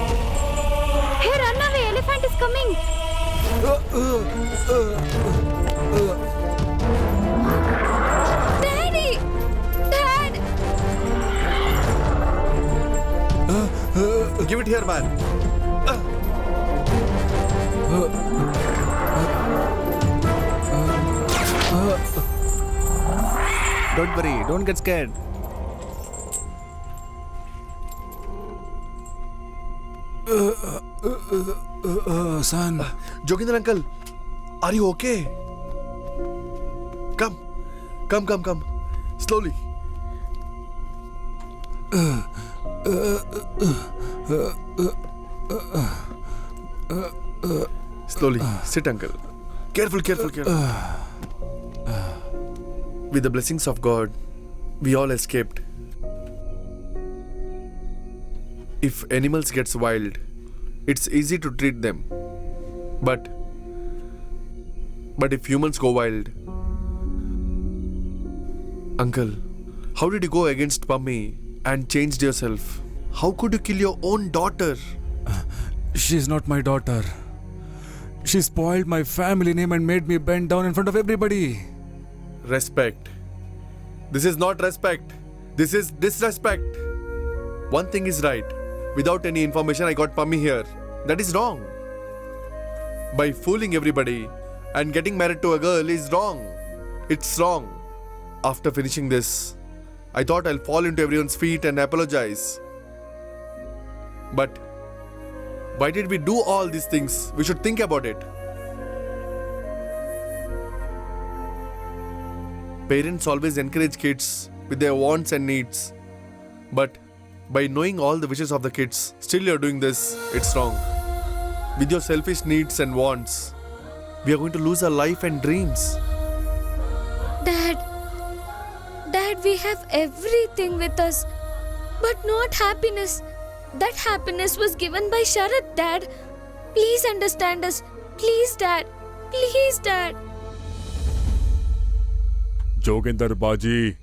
Hey, run away. Elephant is coming. Daddy! Dad! Give it here, man. Don't worry. Don't get scared. Son. Joginder uncle, are you okay? Come. Slowly. Slowly. Sit, uncle. Careful. With the blessings of God, we all escaped. If animals gets wild, it's easy to treat them. But if humans go wild, uncle, how did you go against Pammi and changed yourself? How could you kill your own daughter? She's not my daughter. She spoiled my family name and made me bend down in front of everybody. Respect. This is not respect. This is disrespect. One thing is right. Without any information, I got Pammi here. That is wrong. By fooling everybody and getting married to a girl is wrong. It's wrong. After finishing this, I thought I'll fall into everyone's feet and apologize. But why did we do all these things? We should think about it. Parents always encourage kids with their wants and needs. But by knowing all the wishes of the kids, still you're doing this, it's wrong. With your selfish needs and wants, we are going to lose our life and dreams. Dad, we have everything with us, but not happiness. That happiness was given by Sharath, Dad. Please understand us. Please, Dad. Please, Dad. Joginder Baji,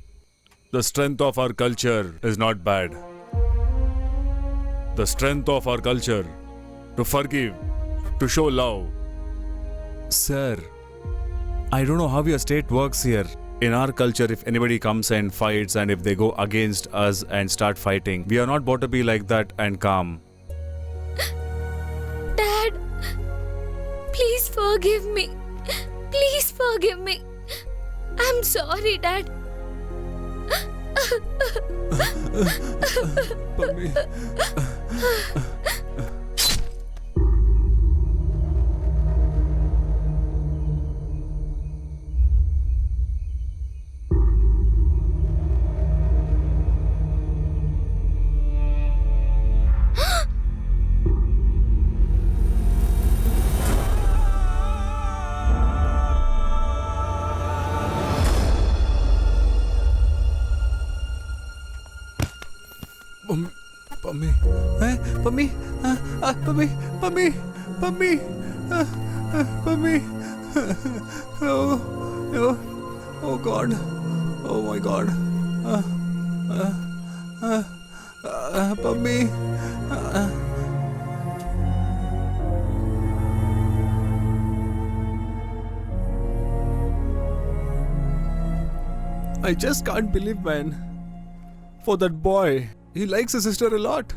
the strength of our culture is not bad. The strength of our culture to forgive, to show love. Sir, I don't know how your state works here. In our culture, if anybody comes and fights and if they go against us and start fighting, we are not bought to be like that and calm. Dad, please forgive me. Please forgive me. I'm sorry, Dad. Pammi. Pammi. Pammi. Oh God. Oh my God. Pammi. I just can't believe, man. For that boy. He likes his sister a lot.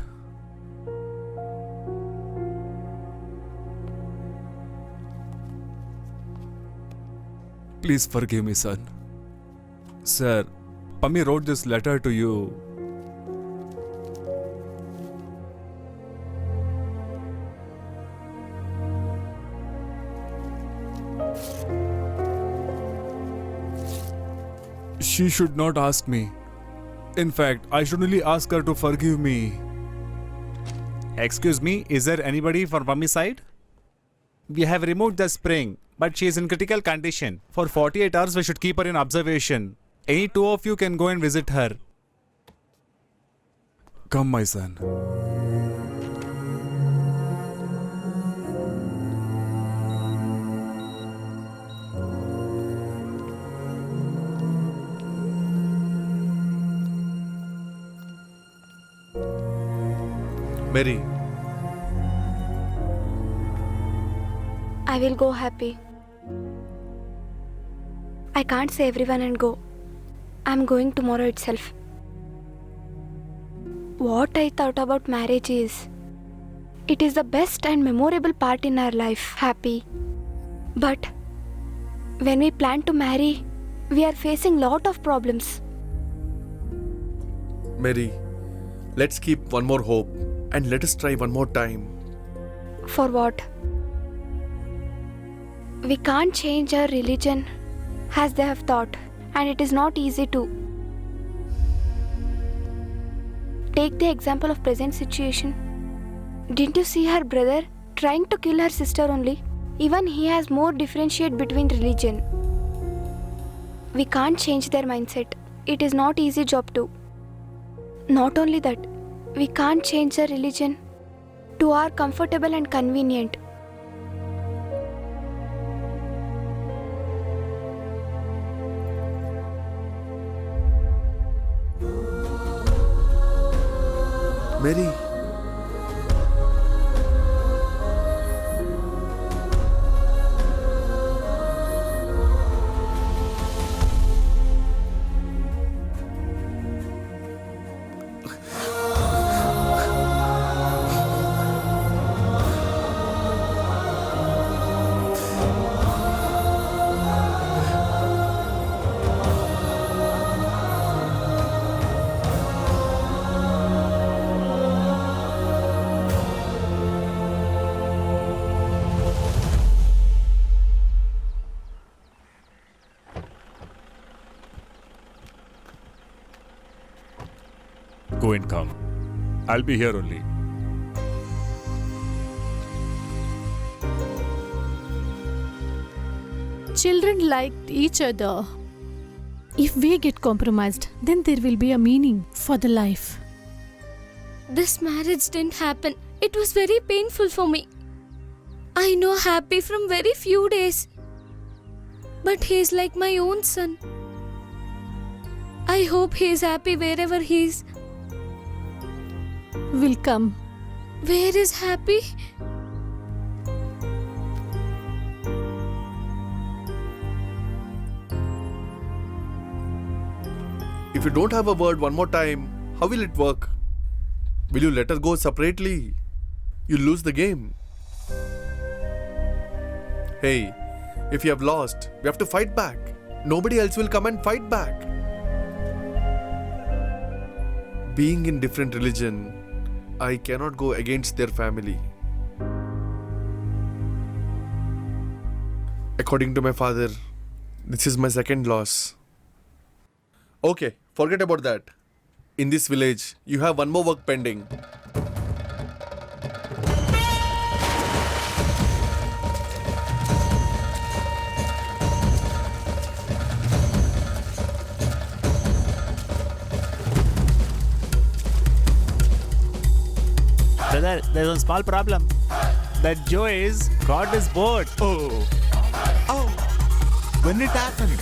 Please forgive me, son. Sir, Pammi wrote this letter to you. She should not ask me. In fact, I should only ask her to forgive me. Excuse me, is there anybody from Pammi's side? We have removed the spring, but she is in critical condition. For 48 hours, we should keep her in observation. Any two of you can go and visit her. Come, my son. Mary, I will go happy. I can't say everyone and go. I'm going tomorrow itself. What I thought about marriage is, it is the best and memorable part in our life, happy. But when we plan to marry, we are facing lot of problems. Mary, let's keep one more hope and let us try one more time. For what? We can't change our religion as they have thought, and it is not easy to. Take the example of present situation. Didn't you see her brother trying to kill her sister only? Even he has more differentiate between religion. We can't change their mindset. It is not easy job too. Not only that, we can't change the religion to our comfortable and convenient. Mary. Go and come. I'll be here only. Children liked each other. If we get compromised, then there will be a meaning for the life. This marriage didn't happen. It was very painful for me. I know Happy from very few days. But he is like my own son. I hope he is happy wherever he is. Will come. Where is Happy? If you don't have a word one more time, how will it work? Will you let her go separately? You'll lose the game. Hey, if you have lost, we have to fight back. Nobody else will come and fight back. Being in different religion, I cannot go against their family. According to my father, this is my second loss. Okay, forget about that. In this village, you have one more work pending. Brother, there's one small problem. That Joe is got his boat. Oh. When it happened?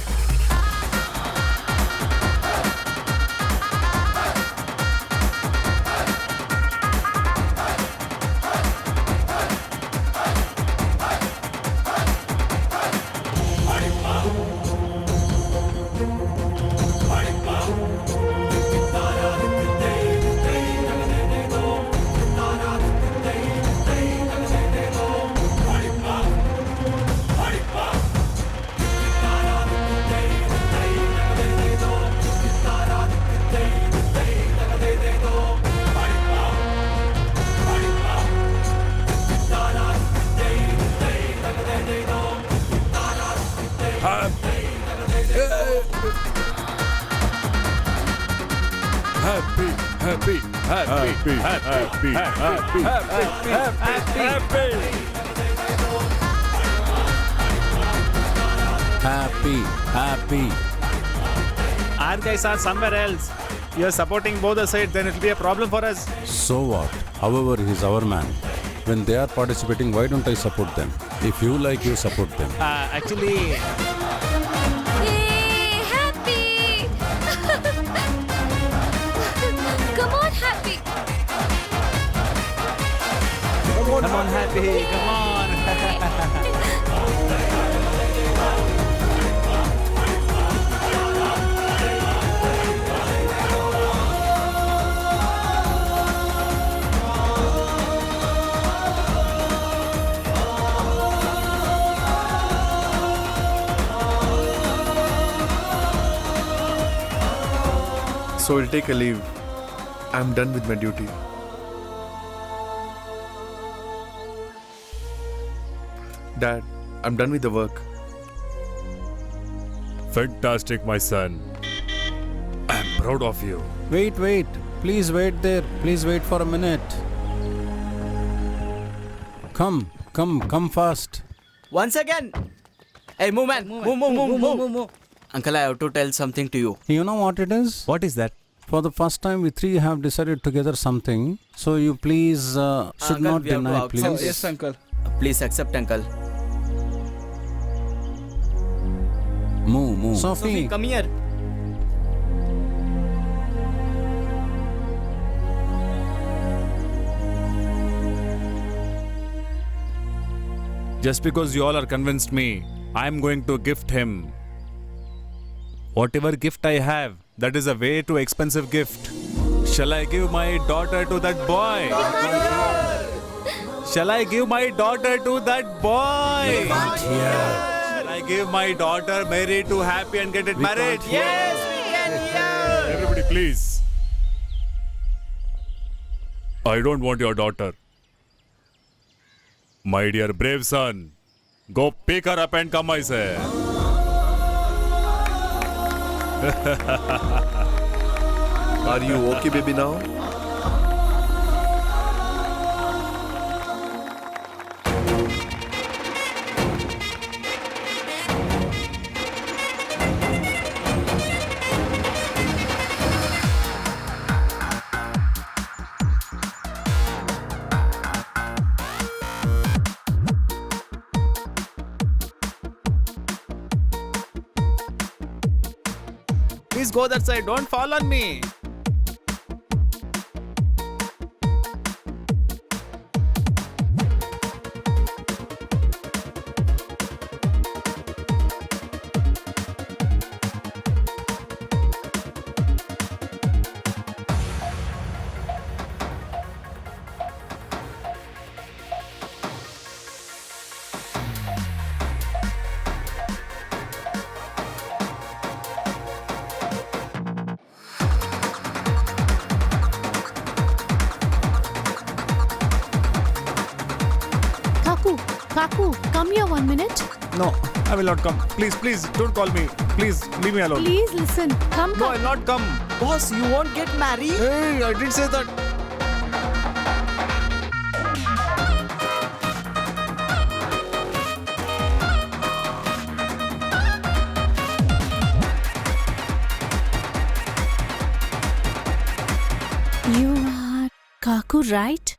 Happy. Our guys are somewhere else. You're supporting both the sides, then it'll be a problem for us. So what? However, he's our man. When they are participating, why don't I support them? If you like, you support them. Actually... Yay, Happy! Come on, Happy! Come on, Happy, come on! So I'll take a leave. I'm done with my duty. Dad, I'm done with the work. Fantastic, my son. I'm proud of you. Wait. Please wait there. Please wait for a minute. Come fast. Once again. Hey, move, man. Move. Uncle, I have to tell something to you. You know what it is? What is that? For the first time, we three have decided together something. So you please should Uncle, not we have to deny, accept please. this. Uncle. Please accept, Uncle. Move. Sophie, come here. Just because you all are convinced me, I'm going to gift him. Whatever gift I have, that is a way too expensive gift. Shall I give my daughter to that boy? Shall I give my daughter to that boy? Shall I give my daughter Mary to Happy and get it married? Yes, we can hear. Everybody, please. I don't want your daughter. My dear brave son, go pick her up and come, I say. Are you okay, baby, now? Please go that side. Don't fall on me. Kaku, come here 1 minute. No, I will not come. Please, don't call me. Please, leave me alone. Please listen. Come. No, I'll not come. Boss, you won't get married? Hey, I didn't say that. You are Kaku, right?